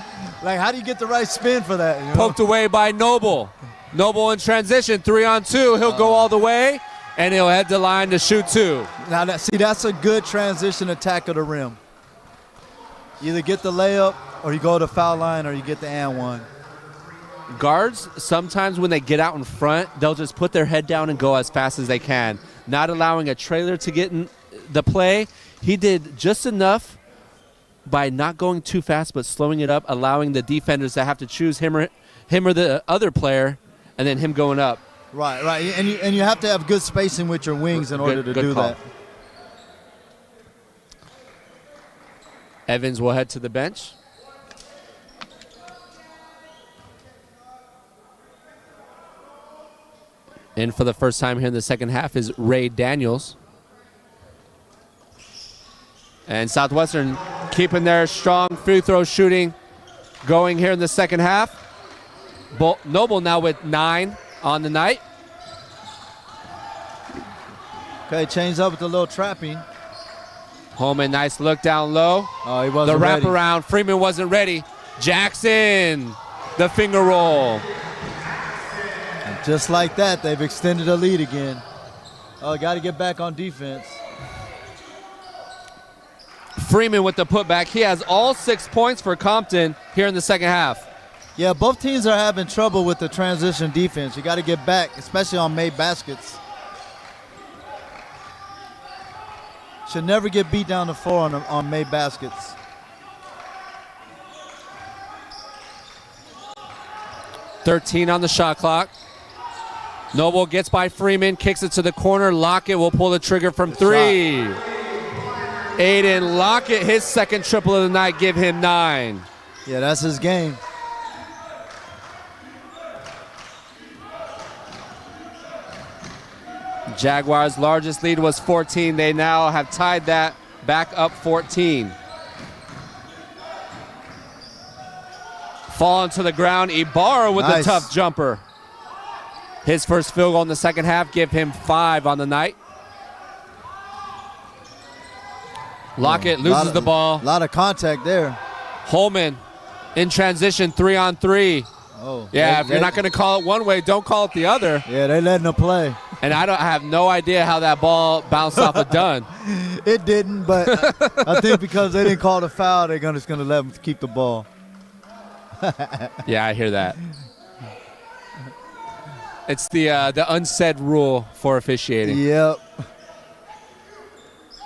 Like, how do you get the right spin for that? You know? Poked away by Noble. Noble in transition, 3-on-2. He'll go all the way, and he'll head to line to shoot 2. Now, that's a good transition attack of the rim. You either get the layup, or you go to foul line, or you get the and one. Guards, sometimes when they get out in front, they'll just put their head down and go as fast as they can, not allowing a trailer to get in the play. He did just enough by not going too fast, but slowing it up, allowing the defenders to have to choose him or the other player, and then him going up. Right. And you have to have good spacing with your wings in order to do call. that. Evans will head to the bench. In for the first time here in the second half is Ray Daniels. And Southwestern keeping their strong free throw shooting going here in the second half. Noble now with 9 on the night. Okay, change up with the little trapping. Holman, nice look down low. Oh, he wasn't the ready. wraparound, Freeman wasn't ready. Jackson, the finger roll. And just like that, they've extended the lead again. Oh, got to get back on defense. Freeman with the putback. He has all 6 points for Compton here in the second half. Yeah, both teams are having trouble with the transition defense. You got to get back, especially on made baskets. Should never get beat down the floor on made baskets. .13 on the shot clock. Noble gets by Freeman, kicks it to the corner. Lockett will pull the trigger from 3. Aiden Lockett, his second triple of the night, give him 9. Yeah, that's his game. Jaguars' largest lead was 14. They now have tied that back up 14. Falling to the ground, Ibarra with a tough jumper. His first field goal in the second half give him 5 on the night. Lockett loses the ball. A lot of contact there. Holman in transition, 3-on-3. Oh. Yeah, if you're not going to call it one way, don't call it the other. Yeah, they letting them play. And I have no idea how that ball bounced off a dun. It didn't, but I think because they didn't call the foul, they're just going to let them keep the ball. Yeah, I hear that. It's the unsaid rule for officiating. Yep.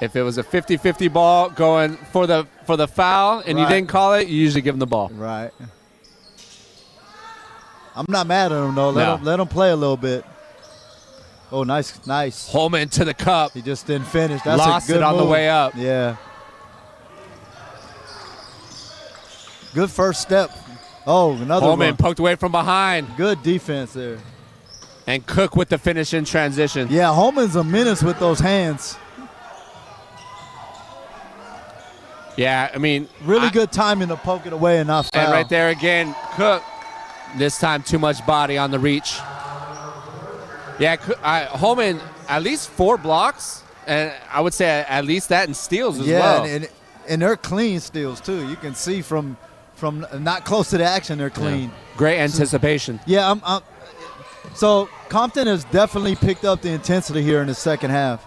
If it was a 50-50 ball going for the foul and you didn't call it, you usually give them the ball. Right. I'm not mad at them, though. Let them play a little bit. Oh, nice. Holman to the cup. He just didn't finish. That's Lost a good it on move. the way up. Yeah. Good first step. Oh, another Holman one. poked away from behind. Good defense there. And Cook with the finish in transition. Yeah, Holman's a menace with those hands. Yeah, I mean. Really good timing to poke it away and not foul. And right there again, Cook. This time too much body on the reach. Yeah, Holman, at least 4 blocks. And I would say at least that in steals as well. Yeah, and they're clean steals, too. You can see from not close to the action, they're clean. Yeah. Great anticipation. Yeah, so Compton has definitely picked up the intensity here in the second half.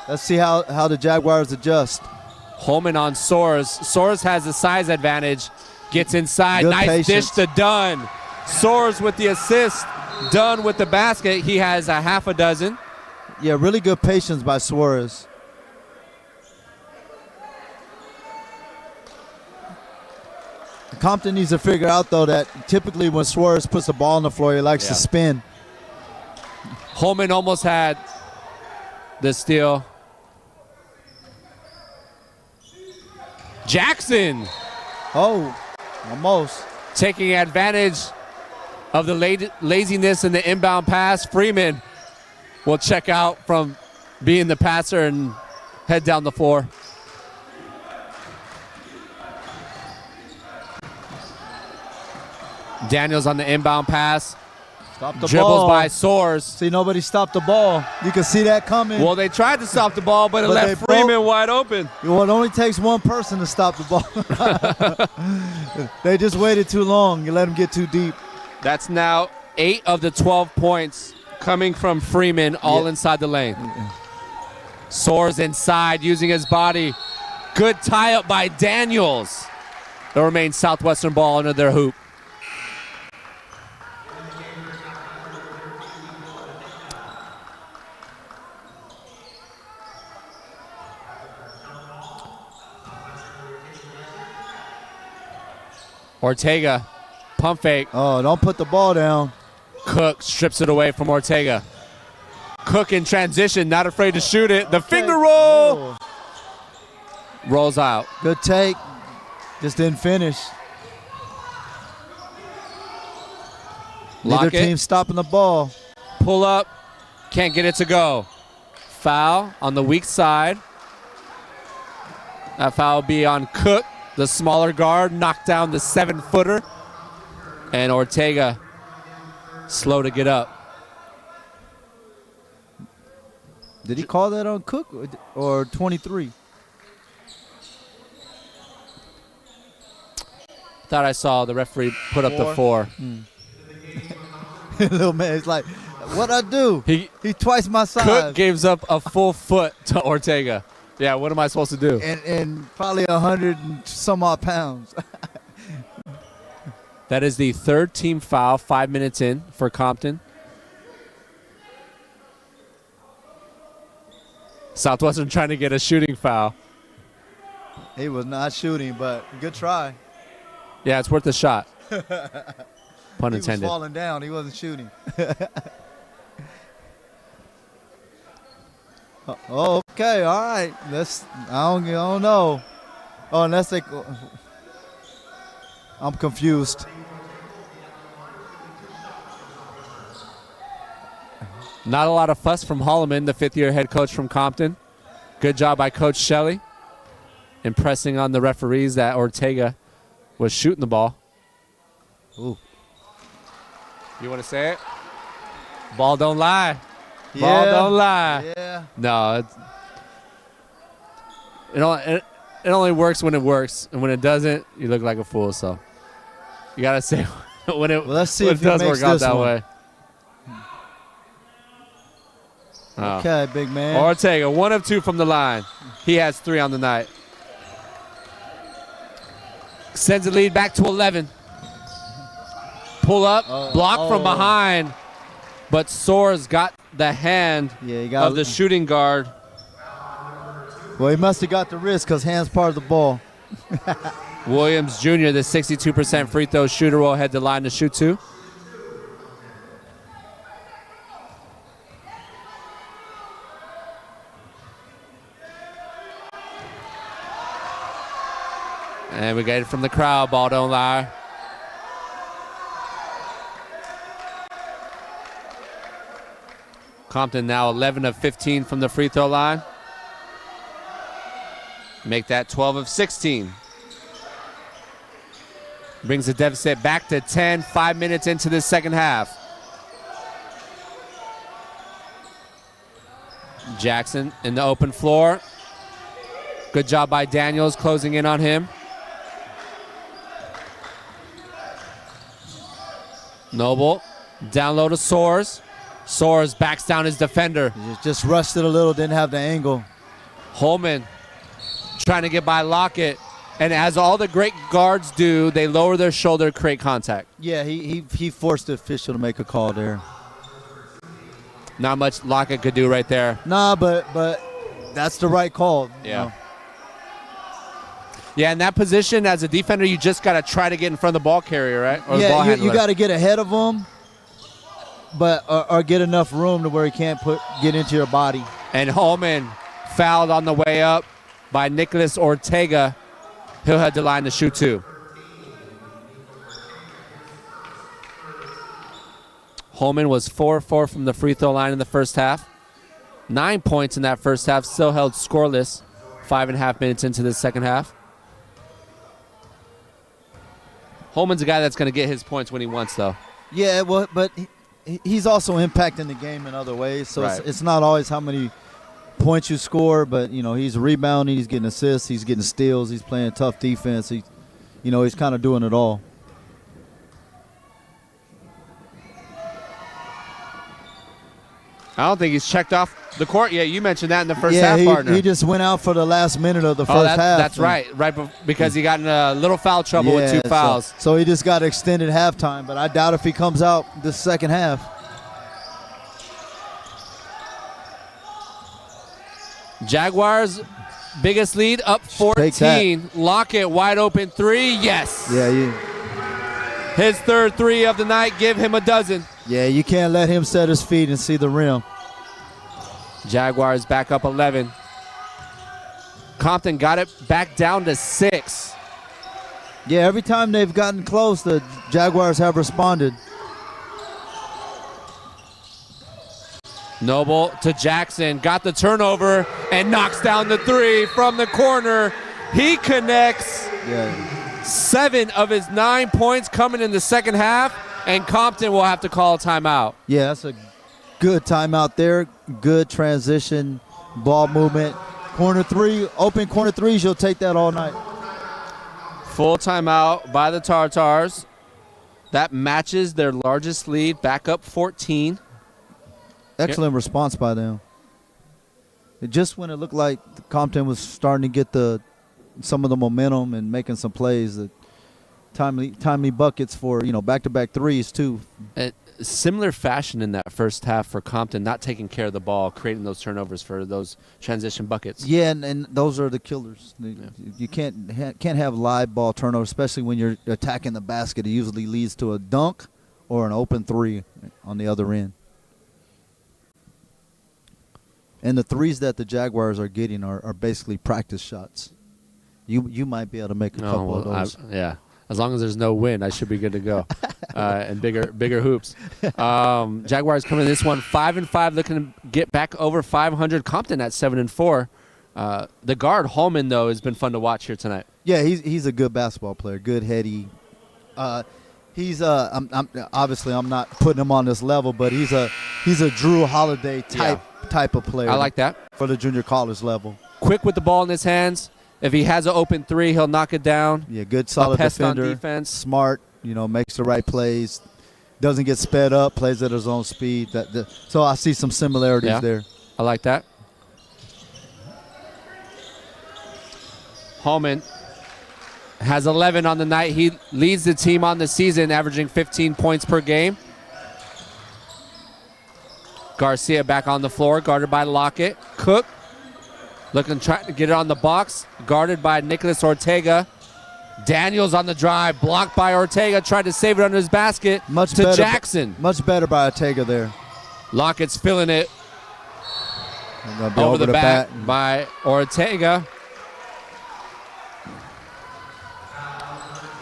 Let's see how the Jaguars adjust. Holman on Soares. Soares has the size advantage. Gets inside. Good nice patience. dish to Dunn. Soares with the assist. Dunn with the basket. He has a half a dozen. Yeah, really good patience by Suarez. Compton needs to figure out, though, that typically when Suarez puts the ball on the floor, he likes to spin. Holman almost had the steal. Jackson. Oh, almost. Taking advantage of the laziness in the inbound pass. Freeman will check out from being the passer and head down the floor. Daniels on the inbound pass. Stop the Dribbles ball. by Soares. See, nobody stopped the ball. You can see that coming. Well, they tried to stop the ball, but it left Freeman wide open. Well, it only takes one person to stop the ball. They just waited too long. You let them get too deep. That's now 8 of the 12 points coming from Freeman, all inside the lane. Soares inside, using his body. Good tie-up by Daniels. It remains Southwestern ball under their hoop. Ortega, pump fake. Oh, don't put the ball down. Cook strips it away from Ortega. Cook in transition, not afraid to shoot it. The finger roll. Rolls out. Good take. Just didn't finish. Neither team stopping the ball. Pull up. Can't get it to go. Foul on the weak side. That foul will be on Cook, the smaller guard. Knocked down the 7-footer. And Ortega slow to get up. Did he call that on Cook or 23? Thought I saw the referee put up the 4. Little man, it's like, what'd I do? He twice my size. Cook gives up a full foot to Ortega. Yeah, what am I supposed to do? And probably 100 and some odd pounds. That is the 3rd team foul, 5 minutes in for Compton. Southwestern trying to get a shooting foul. He was not shooting, but good try. Yeah, it's worth a shot. Pun He intended. was falling down. He wasn't shooting. Okay, all right. I don't know. Oh, unless they. I'm confused. Not a lot of fuss from Holloman, the 5th-year head coach from Compton. Good job by Coach Shelley, impressing on the referees that Ortega was shooting the ball. Ooh. You want to say it? Ball don't lie. Ball don't lie. Yeah. No, it only works when it works, and when it doesn't, you look like a fool. So you gotta say when it, Well, let's see when if it he does makes work out this that one. way. Oh. Okay, big man. Ortega, 1 of 2 from the line. He has 3 on the night. Sends the lead back to 11. Pull up, block from behind, but Soares got the hand of the shooting guard. Well, he must have got the wrist because hand's part of the ball. Williams Jr., the 62% free throw shooter, will head to line to shoot 2. And we get it from the crowd, ball don't lie. Compton now 11 of 15 from the free throw line. Make that 12 of 16. Brings the deficit back to 10, 5 minutes into the second half. Jackson in the open floor. Good job by Daniels closing in on him. Noble down low to Soares. Soares backs down his defender. He just rushed it a little, didn't have the angle. Holman trying to get by Lockett. And as all the great guards do, they lower their shoulder, create contact. Yeah, he forced the official to make a call there. Not much Lockett could do right there. Nah, but that's the right call. Yeah. You know. Yeah, in that position, as a defender, you just got to try to get in front of the ball carrier, right? Or the ball Yeah, handler. you got to get ahead of him, but or get enough room to where he can't get into your body. And Holman fouled on the way up by Nicholas Ortega. He'll head to line to shoot 2. Holman was 4-4 from the free throw line in the first half. 9 points in that first half, still held scoreless 5.5 minutes into the second half. Holman's a guy that's going to get his points when he wants, though. Yeah, well, but he's also impacting the game in other ways. So Right. it's not always how many points you score, but he's rebounding, he's getting assists, he's getting steals, he's playing tough defense. He's kind of doing it all. I don't think he's checked off the court yet. You mentioned that in the first half, partner. He just went out for the last minute of the first half. That's right. Because he got in a little foul trouble with 2 fouls. So he just got extended halftime, but I doubt if he comes out this second half. Jaguars, biggest lead, up 14. Lockett, wide open 3. Yes. Yeah, His third 3 of the night. Give him a dozen. Yeah, you can't let him set his feet and see the rim. Jaguars back up 11. Compton got it back down to 6. Yeah, every time they've gotten close, the Jaguars have responded. Noble to Jackson, got the turnover and knocks down the 3 from the corner. He connects. Yeah. 7 of his 9 points coming in the second half, and Compton will have to call a timeout. Yeah, that's a good timeout there. Good transition, ball movement. Corner 3, open corner 3s, you'll take that all night. Full timeout by the Tartars. That matches their largest lead, back up 14. Excellent response by them. Just when it looked like Compton was starting to get some of the momentum and making some plays, the timely buckets for back-to-back threes too. Similar fashion in that first half for Compton, not taking care of the ball, creating those turnovers for those transition buckets. Yeah, and those are the killers. You can't have live ball turnovers, especially when you're attacking the basket. It usually leads to a dunk or an open 3 on the other end. And the threes that the Jaguars are getting are basically practice shots. You might be able to make a couple of those. Yeah. As long as there's no wind, I should be good to go. And bigger hoops. Jaguars coming in this one 5-5, looking to get back over 500. Compton at 7-4. The guard Holman though has been fun to watch here tonight. Yeah, he's a good basketball player, good heady. He's I'm obviously I'm not putting him on this level, but he's a Drew Holiday type of player. I like that for the junior college level. Quick with the ball in his hands. If he has an open 3, he'll knock it down. Yeah, good solid pest defender. on defense. Smart, makes the right plays, doesn't get sped up, plays at his own speed. So I see some similarities there. I like that. Holman has 11 on the night. He leads the team on the season, averaging 15 points per game. Garcia back on the floor, guarded by Lockett. Cook looking, trying to get it on the box, guarded by Nicholas Ortega. Daniels on the drive, blocked by Ortega, tried to save it under his basket to Jackson. Much better by Ortega there. Lockett's filling it over the back by Ortega.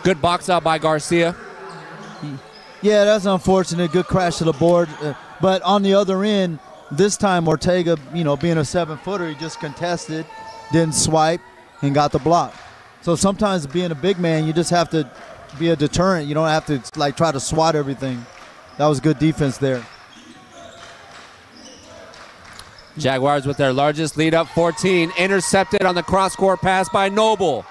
Good box out by Garcia. Yeah, that's unfortunate. Good crash to the board. But on the other end, this time Ortega, being a 7-footer, he just contested, didn't swipe, and got the block. So sometimes being a big man, you just have to be a deterrent. You don't have to try to swat everything. That was good defense there. Jaguars with their largest lead up, 14. Intercepted on the cross-court pass by Noble.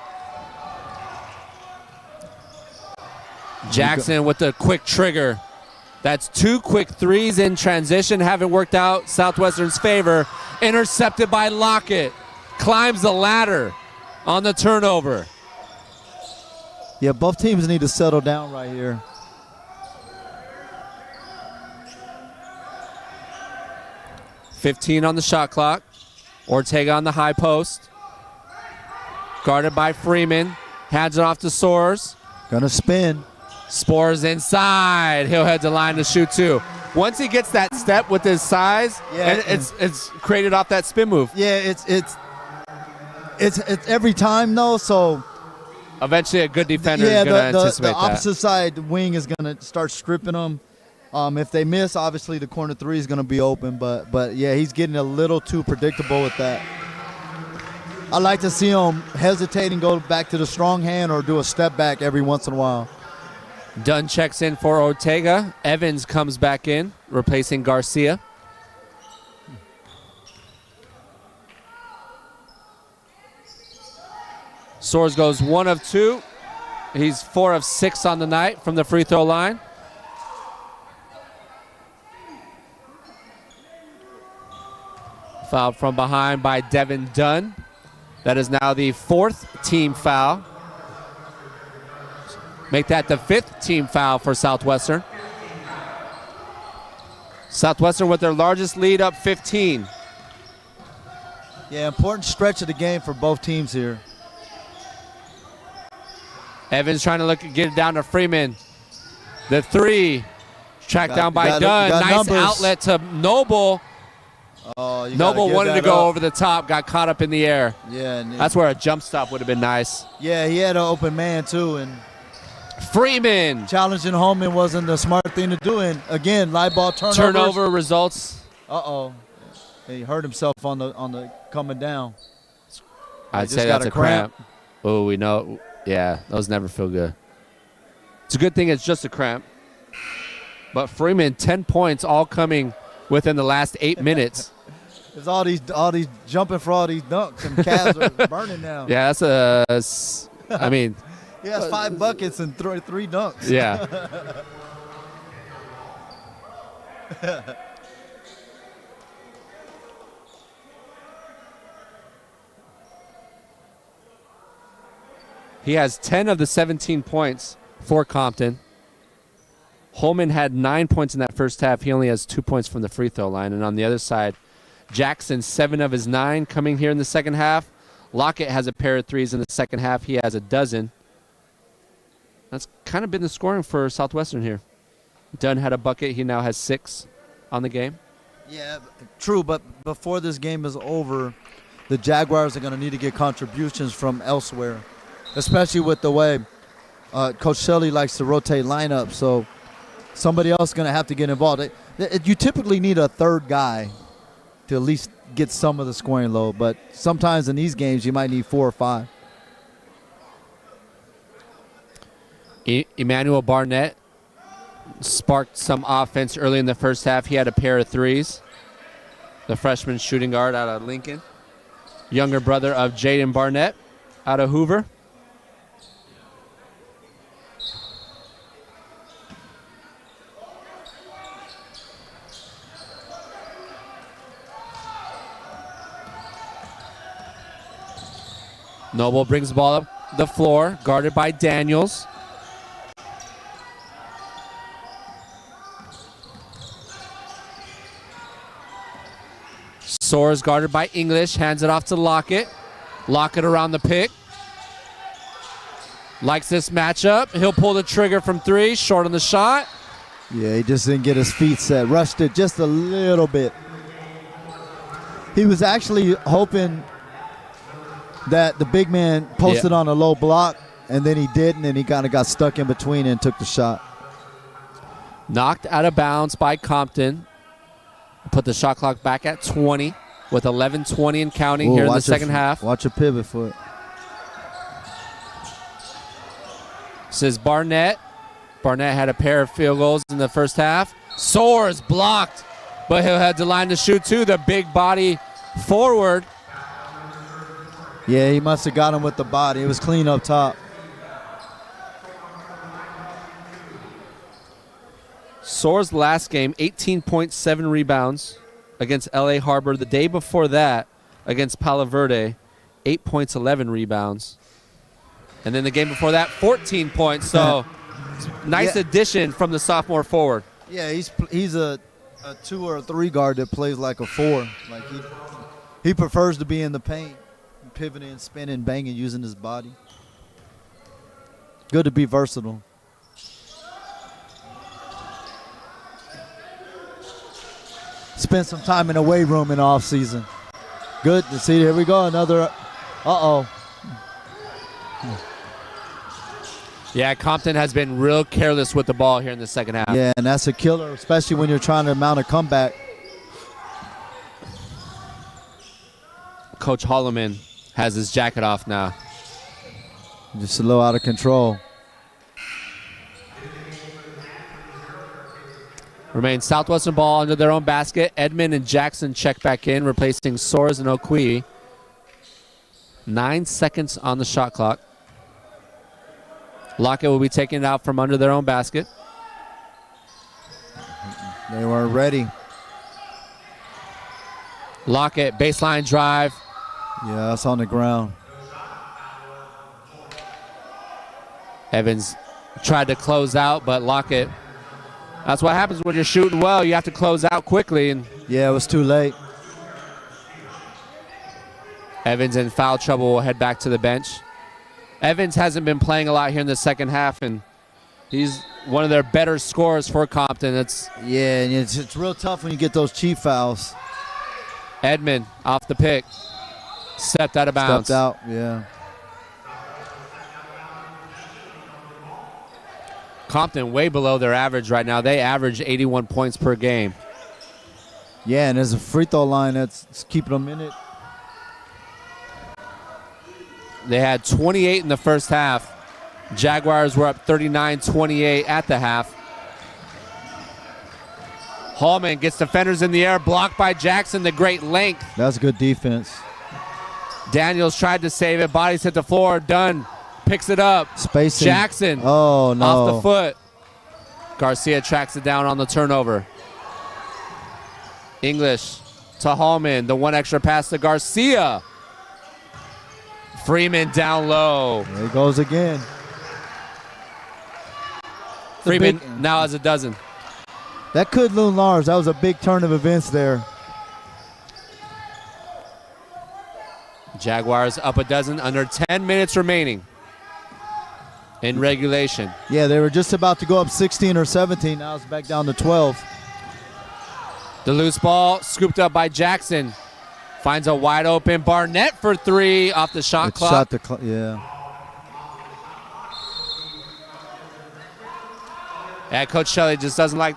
Jackson with the quick trigger. That's 2 quick threes in transition. Haven't worked out Southwestern's favor. Intercepted by Lockett. Climbs the ladder on the turnover. Yeah, both teams need to settle down right here. .15 on the shot clock. Ortega on the high post. Guarded by Freeman. Hands it off to Soares. Gonna spin. Spores inside. He'll head to line to shoot two. Once he gets that step with his size, it's created off that spin move. Yeah, it's every time though. So eventually, a good defender is going to anticipate that. The opposite side, the wing is going to start stripping them. If they miss, obviously the corner three is going to be open. But yeah, he's getting a little too predictable with that. I like to see him hesitate and go back to the strong hand or do a step back every once in a while. Dunn checks in for Ortega. Evans comes back in, replacing Garcia. Soares goes 1 of 2. He's 4 of 6 on the night from the free throw line. Foul from behind by Devin Dunn. That is now the 4th team foul. Make that the 5th team foul for Southwestern. Southwestern with their largest lead up 15. Yeah, important stretch of the game for both teams here. Evans trying to get it down to Freeman. The 3 tracked down by Dunn. Nice numbers. Outlet to Noble. Oh, Noble wanted to go over the top, got caught up in the air. Yeah, that's where a jump stop would have been nice. Yeah, he had an open man too, and Freeman challenging Holman wasn't the smart thing to do. And again, live ball turnover results. He hurt himself on the coming down. I'd say that's a cramp. Oh, we know. Yeah, those never feel good. It's a good thing it's just a cramp. But Freeman, 10 points, all coming within the last 8 minutes. There's all these jumping for all these dunks, and calves are burning now. Yeah, that's I mean. He has 5 buckets and 3 dunks. Yeah. He has 10 of the 17 points for Compton. Holman had 9 points in that first half. He only has 2 points from the free throw line. And on the other side, Jackson, 7 of his 9 coming here in the second half. Lockett has a pair of threes in the second half. He has a dozen. That's kind of been the scoring for Southwestern here. Dunn had a bucket. He now has 6 on the game. Yeah, true. But before this game is over, the Jaguars are going to need to get contributions from elsewhere, especially with the way Coach Shelley likes to rotate lineups. So somebody else is going to have to get involved. You typically need a third guy to at least get some of the scoring load. But sometimes in these games, you might need 4 or 5. Emmanuel Barnett sparked some offense early in the first half. He had a pair of threes. The freshman shooting guard out of Lincoln. Younger brother of Jaden Barnett out of Hoover. Noble brings the ball up the floor, guarded by Daniels. Soares guarded by English, hands it off to Lockett. Lockett around the pick. Likes this matchup. He'll pull the trigger from three, short on the shot. Yeah, he just didn't get his feet set. Rushed it just a little bit. He was actually hoping that the big man posted on a low block, and then he didn't, and he kind of got stuck in between and took the shot. Knocked out of bounds by Compton. Put the shot clock back at 20 with 11:20 and counting here in the second half. Watch a pivot foot. This is Barnett. Barnett had a pair of field goals in the first half. Soares blocked, but he'll have the line to shoot too. The big body forward. Yeah, he must have got him with the body. It was clean up top. Soares last game, 18.7 rebounds against LA Harbor. The day before that, against Palo Verde, 8 points, 11 rebounds. And then the game before that, 14 points. So nice addition from the sophomore forward. Yeah, he's a 2 or a 3 guard that plays like a 4. Like he prefers to be in the paint, pivoting, spinning, banging, using his body. Good to be versatile. Spent some time in the weight room in the off season. Good to see. Here we go. Another. Uh-oh. Yeah, Compton has been real careless with the ball here in the second half. Yeah, and that's a killer, especially when you're trying to mount a comeback. Coach Holloman has his jacket off now. Just a little out of control. Remains Southwestern ball under their own basket. Edmond and Jackson check back in, replacing Soares and Okui. 9 seconds on the shot clock. Lockett will be taking it out from under their own basket. They weren't ready. Lockett, baseline drive. Yeah, that's on the ground. Evans tried to close out, but Lockett. That's what happens when you're shooting well. You have to close out quickly. And yeah, it was too late. Evans in foul trouble will head back to the bench. Evans hasn't been playing a lot here in the second half, and he's one of their better scorers for Compton. Yeah, and it's real tough when you get those cheap fouls. Edmond off the pick. Stepped out of bounds. Stepped out, yeah. Compton way below their average right now. They average 81 points per game. Yeah, and there's a free throw line that's keeping them in it. They had 28 in the first half. Jaguars were up 39-28 at the half. Hallman gets defenders in the air, blocked by Jackson, the great length. That's good defense. Daniels tried to save it. Bodies hit the floor. Dunn picks it up. Spacing. Jackson oh, no. off the foot. Garcia tracks it down on the turnover. English to Hallman. The one extra pass to Garcia. Freeman down low. There he goes again. Freeman now has a dozen. That could loom large. That was a big turn of events there. Jaguars up a dozen, under 10 minutes remaining in regulation. Yeah, they were just about to go up 16 or 17. Now it's back down to 12. The loose ball scooped up by Jackson. Finds a wide open Barnett for three off the shot clock. Yeah. Yeah, Coach Shelley just doesn't like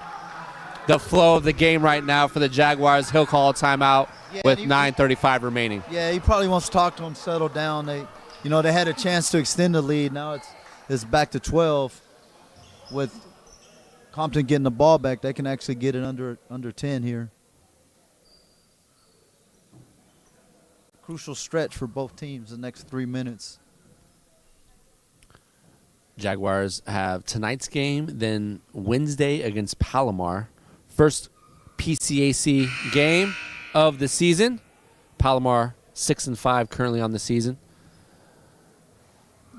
the flow of the game right now for the Jaguars. He'll call a timeout with 9:35 remaining. Yeah, he probably wants to talk to him, settle down. They had a chance to extend the lead. Now it's back to 12. With Compton getting the ball back, they can actually get it under 10 here. Crucial stretch for both teams the next 3 minutes. Jaguars have tonight's game, then Wednesday against Palomar. First PCAC game of the season. Palomar 6-5 currently on the season.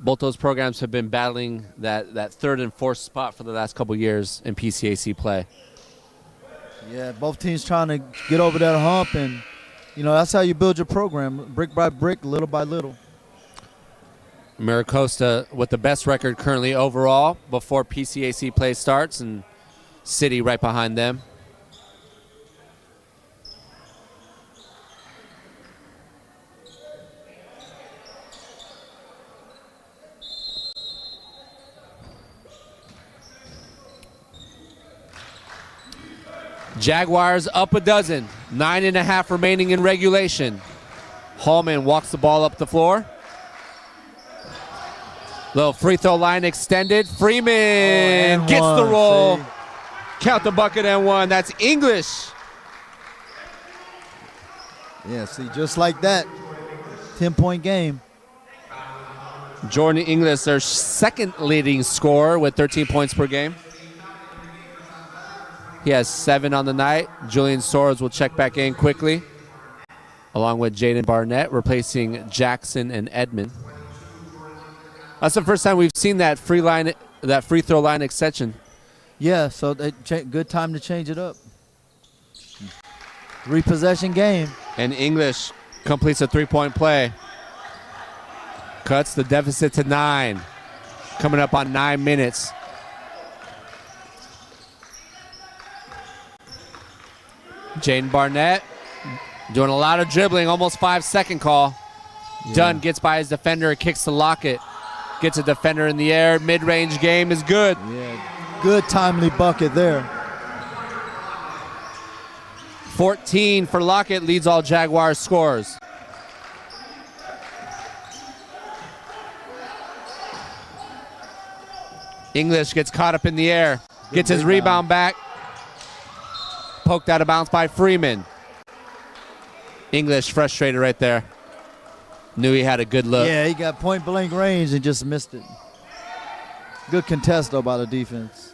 Both those programs have been battling that third and fourth spot for the last couple years in PCAC play. Yeah, both teams trying to get over that hump, and that's how you build your program, brick by brick, little by little. Maricosta with the best record currently overall before PCAC play starts, and City right behind them. Jaguars up a dozen. 9.5 remaining in regulation. Hallman walks the ball up the floor. Little free throw line extended. Freeman gets the roll. See? Count the bucket and one. That's English. Yeah, see, just like that. 10-point game. Jordan English, their second leading scorer with 13 points per game. He has 7 on the night. Julian Soares will check back in quickly, along with Jaden Barnett, replacing Jackson and Edmond. That's the first time we've seen that free throw line extension. Yeah, so good time to change it up. Repossession game. And English completes a 3-point play. Cuts the deficit to 9. Coming up on 9 minutes. Jaden Barnett doing a lot of dribbling, almost 5-second call. Yeah. Dunn gets by his defender, kicks to Lockett. Gets a defender in the air. Mid-range game is good. Yeah, good timely bucket there. 14 for Lockett, leads all Jaguars scorers. English gets caught up in the air. Gets his rebound back. Poked out of bounds by Freeman. English frustrated right there. Knew he had a good look. Yeah, he got point blank range and just missed it. Good contest though by the defense.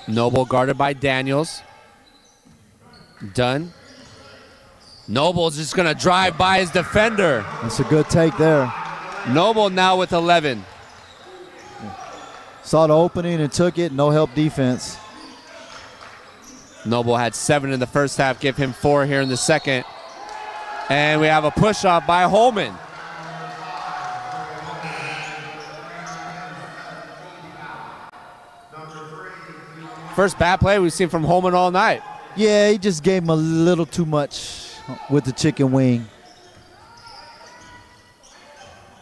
Noble guarded by Daniels. Dunn. Noble's just going to drive by his defender. That's a good take there. Noble now with 11. Saw the opening and took it. No help defense. Noble had 7 in the first half. Give him 4 here in the second. And we have a push-off by Holman. First bad play we've seen from Holman all night. Yeah, he just gave him a little too much with the chicken wing.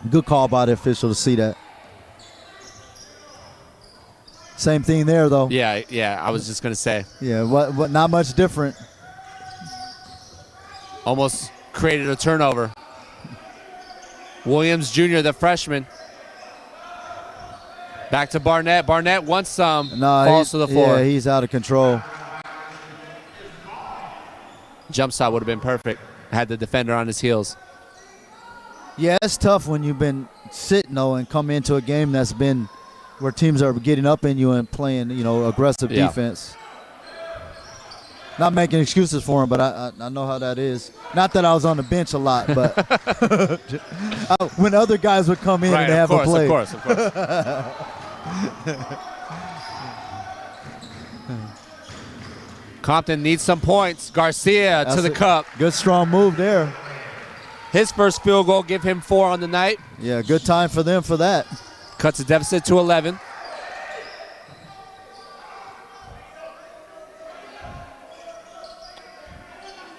Good call by the official to see that. Same thing there, though. Yeah, I was just going to say. Yeah, what? Not much different. Almost created a turnover. Williams Jr., the freshman. Back to Barnett. Barnett wants some. No, falls to the floor. Yeah, he's out of control. Jump shot would have been perfect. Had the defender on his heels. Yeah, it's tough when you've been sitting, though, and come into a game that's been where teams are getting up in you and playing, aggressive defense. Not making excuses for him, but I know how that is. Not that I was on the bench a lot, but when other guys would come in and have a play. Of course. Compton needs some points. Garcia to the cup. Good strong move there. His first field goal, give him 4 on the night. Yeah, good time for them for that. Cuts the deficit to 11.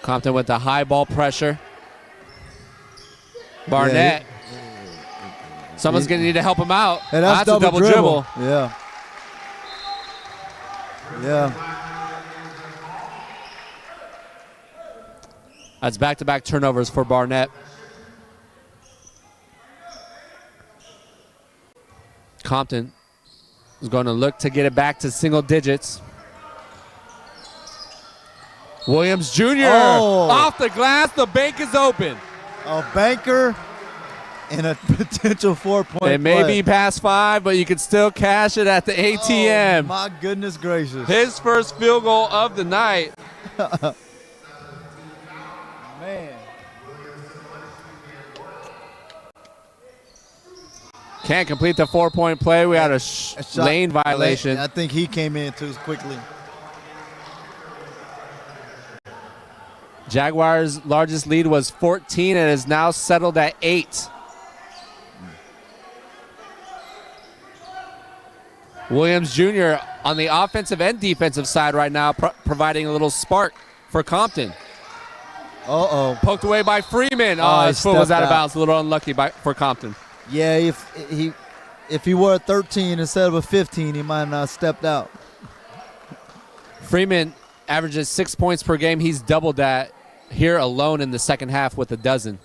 Compton with the high ball pressure. Barnett. Someone's going to need to help him out. And that's a double dribble. Yeah. That's back-to-back turnovers for Barnett. Compton is going to look to get it back to single digits. Williams Jr. off the glass. The bank is open. A banker and a potential 4-point play. It may be past 5, but you can still cash it at the ATM. Oh, my goodness gracious. His first field goal of the night. Man. Can't complete the 4-point play. We had a shot lane violation. I think he came in too quickly. Jaguars' largest lead was 14 and is now settled at 8. Williams Jr. on the offensive and defensive side right now, providing a little spark for Compton. Uh-oh. Poked away by Freeman. Oh, his foot was out of bounds. A little unlucky for Compton. Yeah, if he were a 13 instead of a 15, he might not have stepped out. Freeman averages 6 points per game. He's doubled that here alone in the second half with a dozen.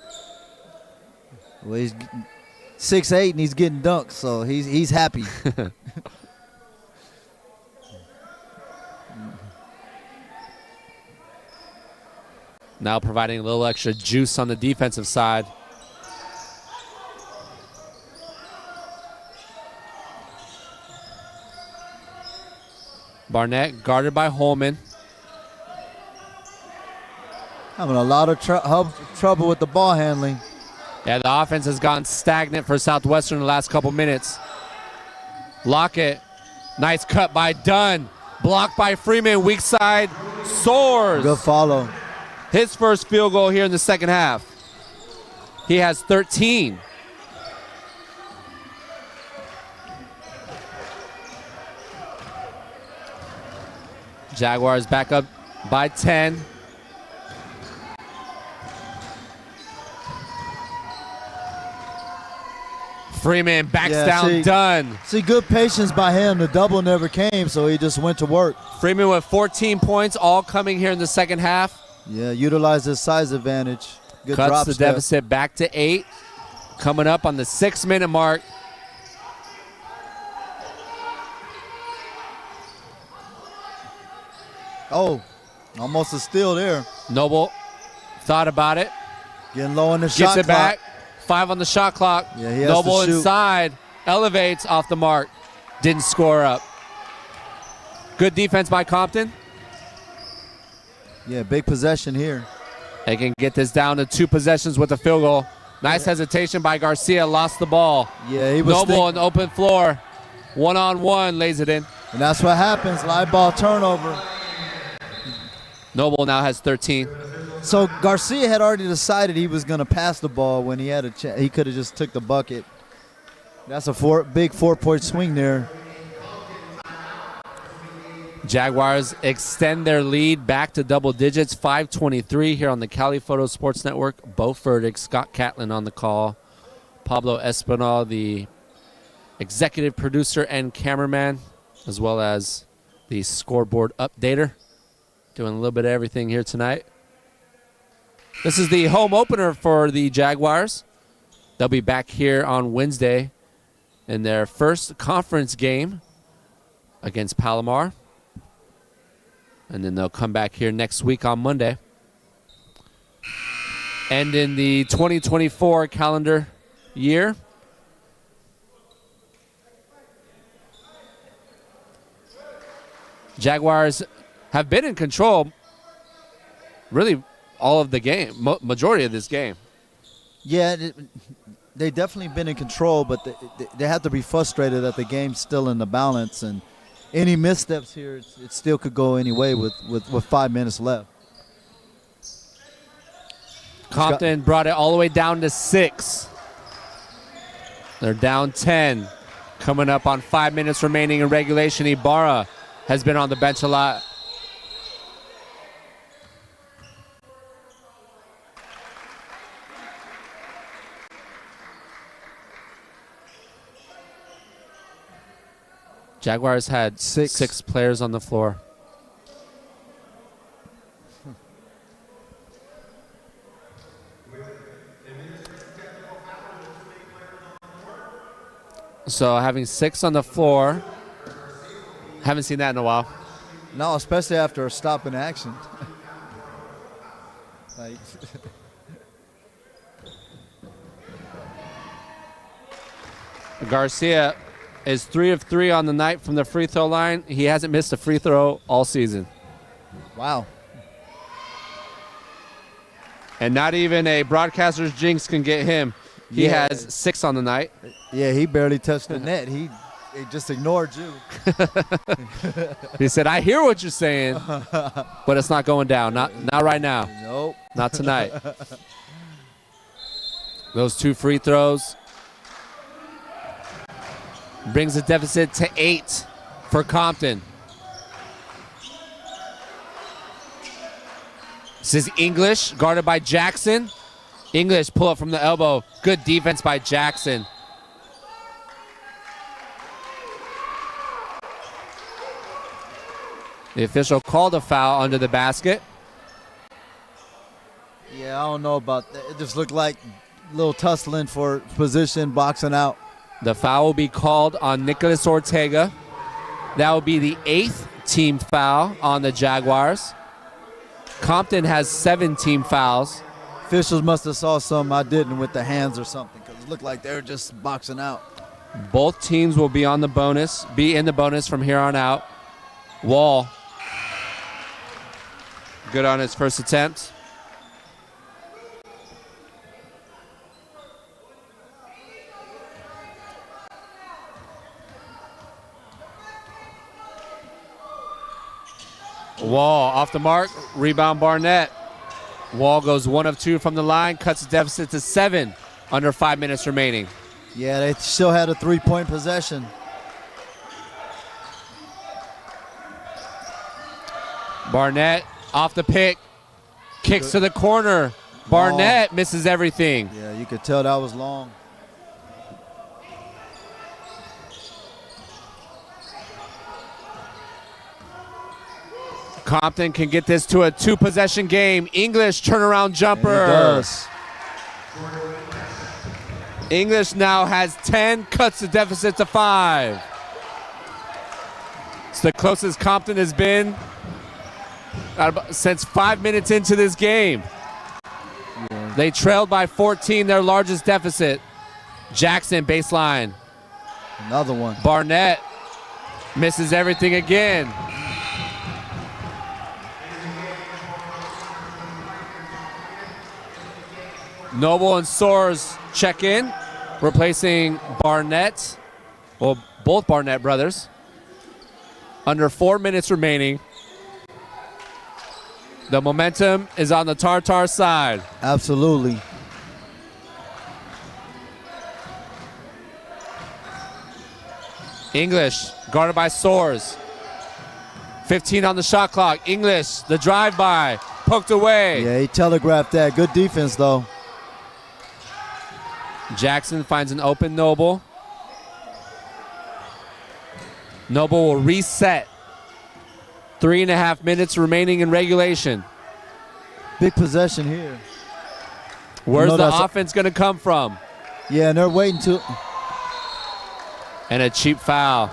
Well, he's 6'8" and he's getting dunked, so he's happy. Now providing a little extra juice on the defensive side. Barnett guarded by Holman. Having a lot of trouble with the ball handling. Yeah, the offense has gone stagnant for Southwestern in the last couple minutes. Lockett, nice cut by Dunn. Blocked by Freeman, weak side, soars. Good follow. His first field goal here in the second half. He has 13. Jaguars back up by 10. Freeman backs down Dunn. See, good patience by him. The double never came, so he just went to work. Freeman with 14 points, all coming here in the second half. Yeah, utilize his size advantage. Good Cuts drop the step. deficit back to 8. Coming up on the 6-minute mark. Oh, almost a steal there. Noble thought about it. Getting low on the shot Gets clock. it back. 5 on the shot clock. Yeah, he has Noble to shoot. inside. Elevates off the mark. Didn't score up. Good defense by Compton. Yeah, big possession here. They can get this down to 2 possessions with a field goal. Nice hesitation by Garcia. Lost the ball. Yeah, he was Noble on the open floor. One-on-one lays it in. And that's what happens. Live ball turnover. Noble now has 13. So Garcia had already decided he was going to pass the ball when he had a chance. He could have just took the bucket. That's a big 4-point swing there. Jaguars extend their lead back to double digits. 5:23 here on the Cali Photo Sports Network. Bo Furtick, Scott Catlin on the call. Pablo Espinal, the executive producer and cameraman, as well as the scoreboard updater. Doing a little bit of everything here tonight. This is the home opener for the Jaguars. They'll be back here on Wednesday in their first conference game against Palomar. And then they'll come back here next week on Monday. And in the 2024 calendar year, Jaguars have been in control really all of the game, majority of this game. Yeah, they definitely been in control, but they have to be frustrated that the game's still in the balance. And any missteps here, it still could go any way with 5 minutes left. Compton brought it all the way down to 6. They're down 10. Coming up on 5 minutes remaining in regulation, Ibarra has been on the bench a lot. Jaguars had six players on the floor. So having 6 on the floor, haven't seen that in a while. No, especially after a stop in action. Like, Garcia is 3 of 3 on the night from the free throw line. He hasn't missed a free throw all season. wow. And not even a broadcaster's jinx can get him. He Yeah. has 6 on the night. Yeah, he barely touched the net. He just ignored you. He said, I hear what you're saying, but it's not going down. Not right now. Nope. Not tonight. Those 2 free throws brings the deficit to 8 for Compton. This is English, guarded by Jackson. English pull up from the elbow. Good defense by Jackson. The official called a foul under the basket. Yeah, I don't know about that. It just looked like a little tussling for position, boxing out. The foul will be called on Nicholas Ortega. That will be the 8th team foul on the Jaguars. Compton has 7 team fouls. Officials must have saw something I didn't with the hands or something, because it looked like they were just boxing out. Both teams will be in the bonus from here on out. Wall. Good on his first attempt. Wall off the mark, rebound Barnett. Wall goes 1 of 2 from the line, cuts the deficit to 7 under 5 minutes remaining. Yeah, they still had a 3-point possession. Barnett off the pick, kicks to the corner. Barnett misses everything. Yeah, you could tell that was long. Compton can get this to a 2-possession game. English turnaround jumper. And it does. English now has 10, cuts the deficit to 5. It's the closest Compton has been since 5 minutes into this game. Yeah. They trailed by 14, their largest deficit. Jackson baseline. Another one. Barnett misses everything again. Noble and Soares check in, replacing Barnett. Well, both Barnett brothers. Under 4 minutes remaining. The momentum is on the Tartar side. Absolutely. English, guarded by Soares. 15 on the shot clock. English, the drive-by, poked away. Yeah, he telegraphed that. Good defense, though. Jackson finds an open Noble. Noble will reset. 3.5 minutes remaining in regulation. Big possession here. Where's No, the that's- offense going to come from? Yeah, and they're waiting to. And a cheap foul.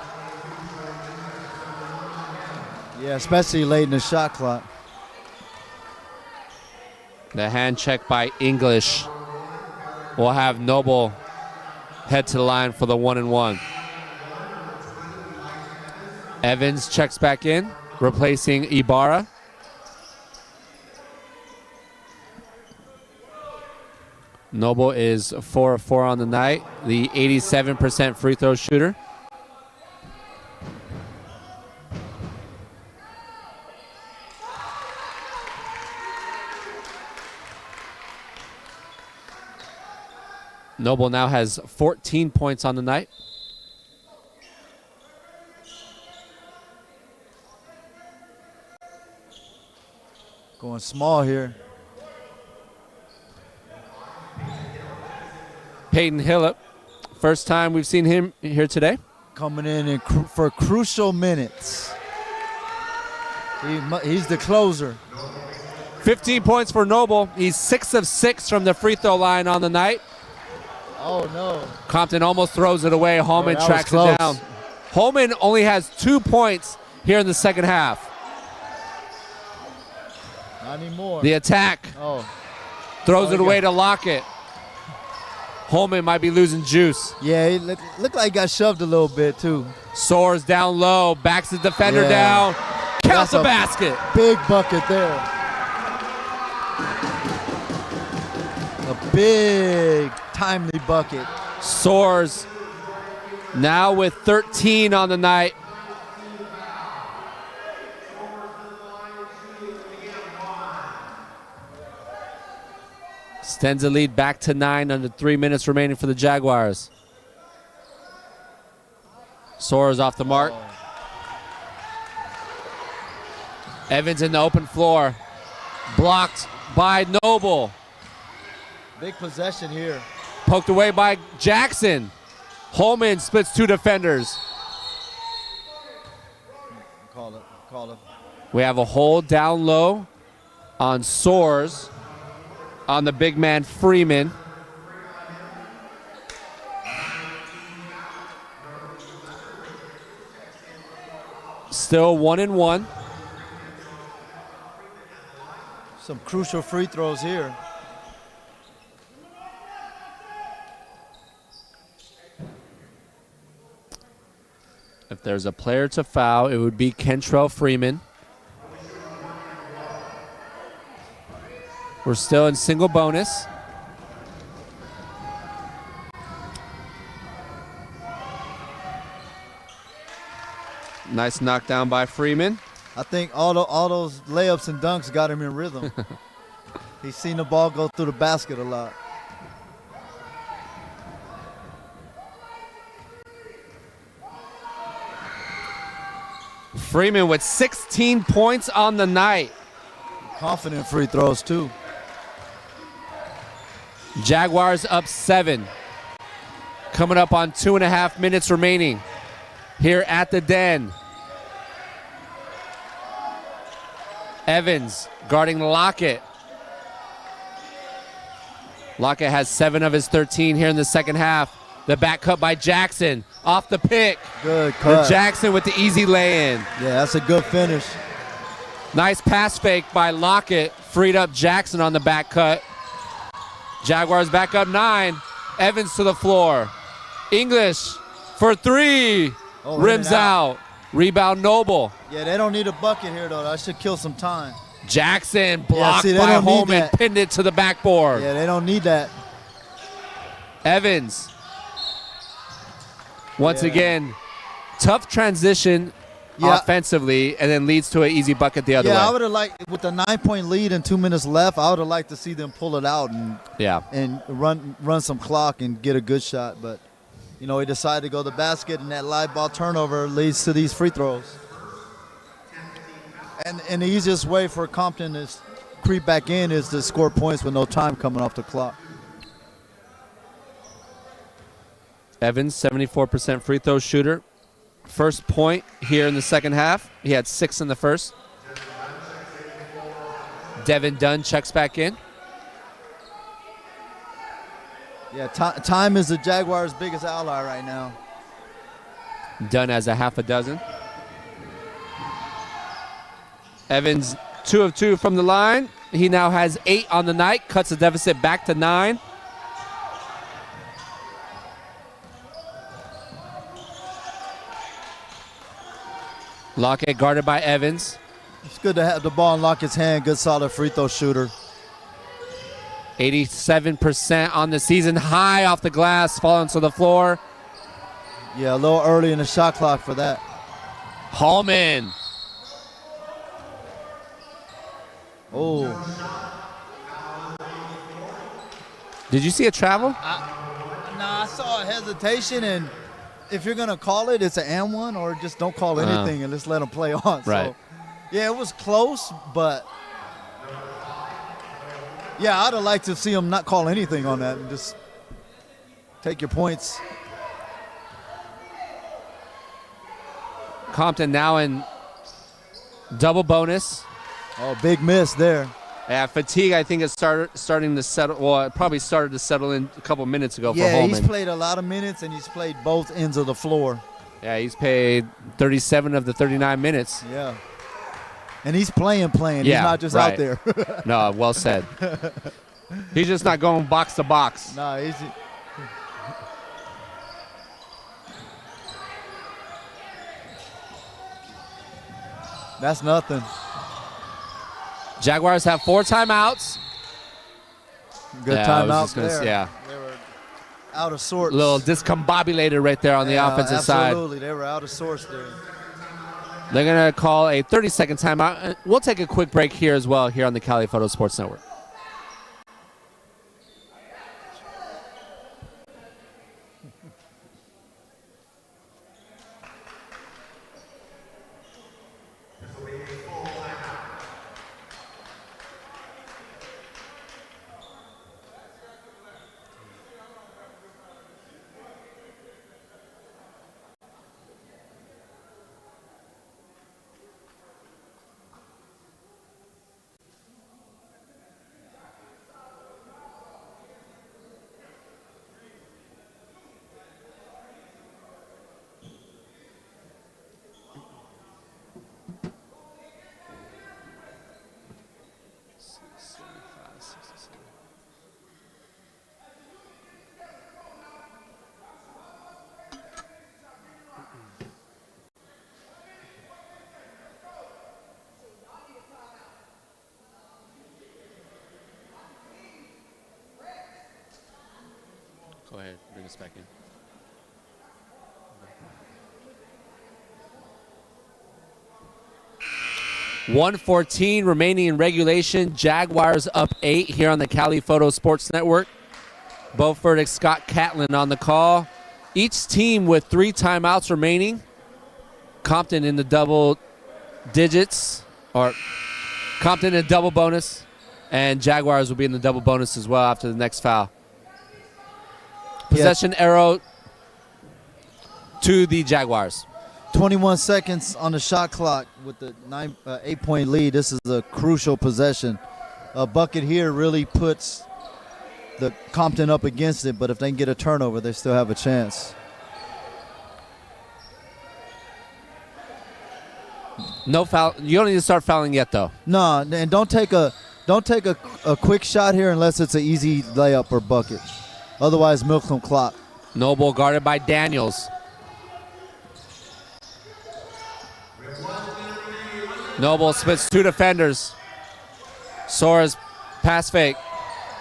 Yeah, especially late in the shot clock. The hand check by English will have Noble head to the line for the 1-and-1. Evans checks back in, replacing Ibarra. Noble is 4 of 4 on the night, the 87% free throw shooter. Noble now has 14 points on the night. Going small here. Peyton Hillip, first time we've seen him here today. Coming in for crucial minutes. He's the closer. 15 points for Noble. He's 6 of 6 from the free throw line on the night. Oh, no. Compton almost throws it away. Holman that was tracks close. it down. Holman only has 2 points here in the second half. Not anymore. The attack Oh. throws Oh, it he away got- to Lockett. Holman might be losing juice. Yeah, he looked like he got shoved a little bit, too. Soares down low, backs the defender Yeah. down. Counts That's the a basket. Big bucket there. A big timely bucket. Soars now with 13 on the night. Extends the lead back to 9 under 3 minutes remaining for the Jaguars. Soars off the mark. Evans in the open floor. Blocked by Noble. Big possession here. Poked away by Jackson. Holman splits 2 defenders. Call it. We have a hold down low on Soars on the big man Freeman. Still 1-1. Some crucial free throws here. If there's a player to foul, it would be Kentrell Freeman. We're still in single bonus. Nice knockdown by Freeman. I think all those layups and dunks got him in rhythm. He's seen the ball go through the basket a lot. Freeman with 16 points on the night. Confident free throws, too. Jaguars up 7. Coming up on 2.5 minutes remaining here at the Den. Evans guarding Lockett. Lockett has 7 of his 13 here in the second half. The back cut by Jackson off the pick. Good cut. Jackson with the easy lay-in. Yeah, that's a good finish. Nice pass fake by Lockett. Freed up Jackson on the back cut. Jaguars back up 9. Evans to the floor. English for 3. Oh, rims out. Rebound Noble. Yeah, they don't need a bucket here, though. That should kill some time. Jackson blocked they by don't need Holman, that. pinned it to the backboard. Yeah, they don't need that. Evans. Once again, tough transition offensively, and then leads to an easy bucket the other way. Yeah, I would have liked, with the 9-point lead and 2 minutes left, I would have liked to see them pull it out and run some clock and get a good shot. But, you know, he decided to go to the basket, and that live ball turnover leads to these free throws. And the easiest way for Compton to creep back in is to score points with no time coming off the clock. Evans, 74% free throw shooter. First point here in the second half. He had 6 in the first. Devin Dunn checks back in. Yeah, time is the Jaguars' biggest ally right now. Dunn has a half a dozen. Evans, 2 of 2 from the line. He now has 8 on the night, cuts the deficit back to 9. Lockett guarded by Evans. It's good to have the ball in Lockett's hand. Good, solid free throw shooter. 87% on the season high off the glass, falling to the floor. Yeah, a little early in the shot clock for that. Hallman. Oh. Did you see a travel? I saw a hesitation, and if you're going to call it, it's an and one, or just don't call anything and just let them play on. Right. So, yeah, it was close, but, yeah, I'd have liked to see him not call anything on that and just take your points. Compton now in double bonus. Oh, big miss there. Yeah, fatigue, I think, is starting to settle. Well, it probably started to settle in a couple minutes ago for Yeah, Holman. he's played a lot of minutes, and he's played both ends of the floor. Yeah, he's played 37 of the 39 minutes. Yeah. And he's playing. Yeah, he's not just right. out there. No, well said. He's just not going box to box. No, he's... That's nothing. Jaguars have 4 timeouts. Good Yeah, I was timeout just gonna there. say, yeah. Out of sorts. A little discombobulated right there on the offensive side. Absolutely, they were out of sorts there. They're going to call a 30-second timeout. We'll take a quick break here as well here on the Cali Photo Sports Network. Go ahead, bring us back in. 1:14 remaining in regulation. Jaguars up 8 here on the Cali Photo Sports Network. Bo Furtick, Scott Catlin on the call. Each team with 3 timeouts remaining. Compton in the double digits, or Compton in double bonus, and Jaguars will be in the double bonus as well after the next foul. Possession arrow to the Jaguars. 21 seconds on the shot clock with the 8-point lead. This is a crucial possession. A bucket here really puts the Compton up against it, but if they can get a turnover, they still have a chance. No foul. You don't need to start fouling yet, though. No, and don't take a quick shot here unless it's an easy layup or bucket. Otherwise, milk some clock. Noble guarded by Daniels. Noble splits 2 defenders. Soares pass fake.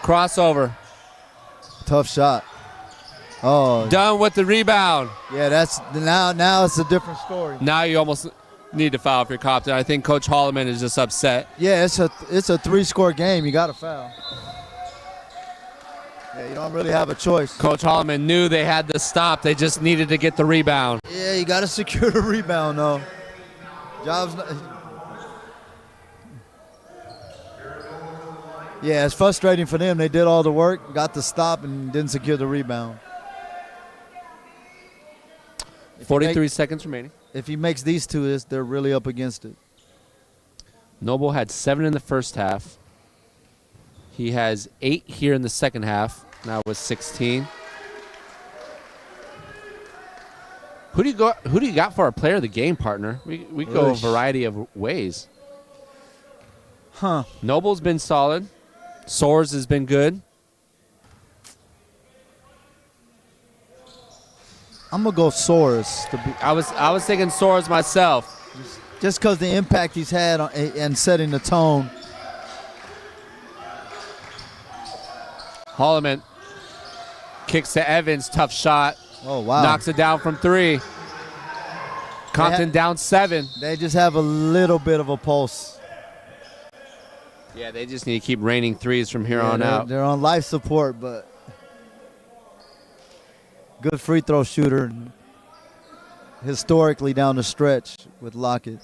Crossover. Tough shot. Oh, Done with the rebound. yeah, that's now it's a different story. Now you almost need to foul if you're Compton. I think Coach Holloman is just upset. Yeah, it's a 3-score game. You got to foul. Yeah, you don't really have a choice. Coach Holloman knew they had the stop. They just needed to get the rebound. Yeah, you got to secure the rebound though. Jobs. Yeah, it's frustrating for them. They did all the work, got the stop, and didn't secure the rebound. 43 seconds remaining. If he makes these two, they're really up against it. Noble had 7 in the first half. He has 8 here in the second half. Now with 16. Who do you got for our player of the game, partner? We go a variety of ways. Huh. Noble's been solid. Soares has been good. I'm gonna go Soares. I was thinking Soares myself. Just because the impact he's had and setting the tone. Holloman kicks to Evans. Tough shot. Oh, wow. Knocks it down from 3. Compton down 7. They just have a little bit of a pulse. Yeah, they just need to keep raining threes from here on out. They're on life support, but good free throw shooter historically down the stretch with Lockett.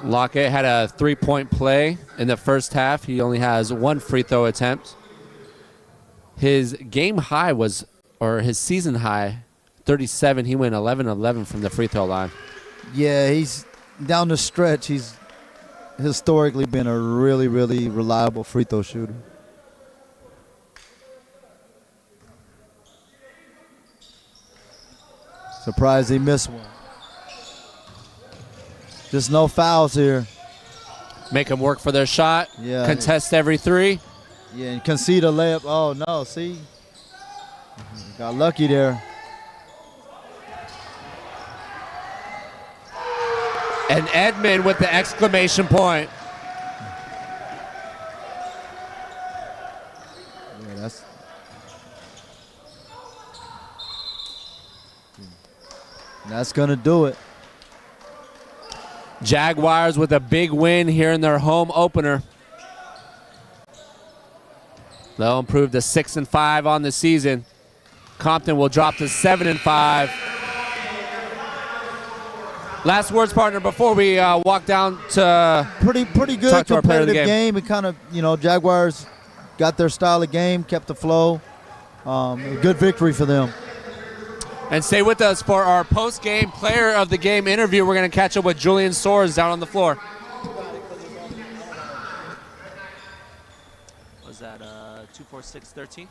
Lockett had a 3-point play in the first half. He only has 1 free throw attempt. His game high was, or his season high, 37. He went 11-11 from the free throw line. Yeah, he's down the stretch. He's historically been a really, really reliable free throw shooter. Surprised he missed one. Just no fouls here. Make them work for their shot. Yeah. Contest every 3. Yeah, and concede a layup. Oh, no, see? Got lucky there. And Edmond with the exclamation point. Yeah, that's going to do it. Jaguars with a big win here in their home opener. They'll improve to 6-5 on the season. Compton will drop to 7-5. Last words, partner, before we walk down to pretty good talk to our player of the competitive game. It kind of, Jaguars got their style of game, kept the flow. Good victory for them. And stay with us for our post-game player of the game interview. We're going to catch up with Julian Soares down on the floor. Was that 246-13?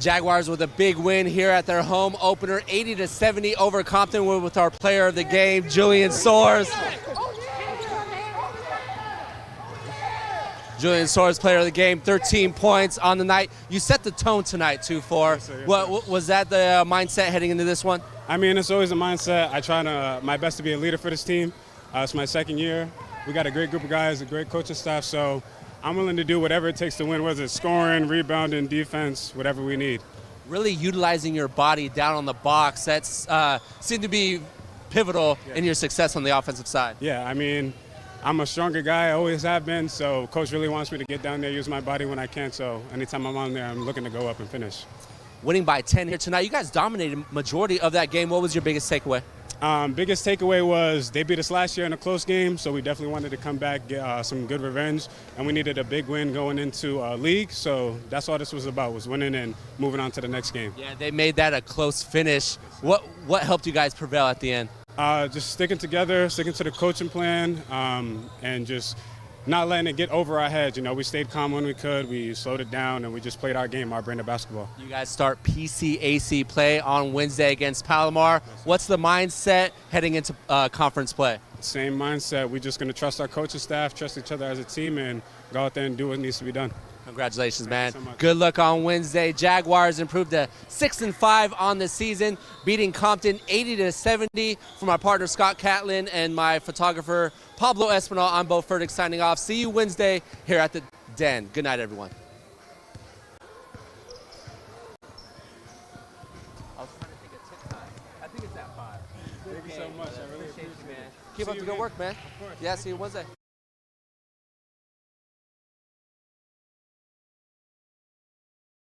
Jaguars with a big win here at their home opener, 80-70 over Compton with our player of the game, Julian Soares. Julian Soares, player of the game, 13 points on the night. You set the tone tonight, 2-4. Yes, sir, yes, What was that the mindset heading into this one? I mean, it's always a mindset. I try my best to be a leader for this team. It's my second year. We got a great group of guys, a great coaching staff, so I'm willing to do whatever it takes to win, whether it's scoring, rebounding, defense, whatever we need. Really utilizing your body down on the box, that's seemed to be pivotal in your success on the offensive side. Yeah, I mean, I'm a stronger guy, I always have been, so coach really wants me to get down there, use my body when I can, so anytime I'm on there, I'm looking to go up and finish. Winning by 10 here tonight. You guys dominated majority of that game. What was your biggest takeaway? Biggest takeaway was they beat us last year in a close game, so we definitely wanted to come back, get some good revenge, and we needed a big win going into league, so that's all this was about, was winning and moving on to the next game. Yeah, they made that a close finish. What helped you guys prevail at the end? Just sticking together, sticking to the coaching plan, and just not letting it get over our heads. You know, we stayed calm when we could, we slowed it down, and we just played our game, our brand of basketball. You guys start PCAC play on Wednesday against Palomar. What's the mindset heading into conference play? Same mindset. We're just going to trust our coaching staff, trust each other as a team, and go out there and do what needs to be done. Congratulations, man. Thank you so much. Good luck on Wednesday. Jaguars improved to 6-5 on the season, beating Compton 80-70. For my partner Scott Catlin and my photographer Pablo Espinal, I'm Bo Furtick signing off. See you Wednesday here at the Den. Good night, everyone. I was trying to take a tip time. I think it's at 5. Thank you so much. I really appreciate it, man. Keep up the good work, man. Of course. Yeah, see you Wednesday.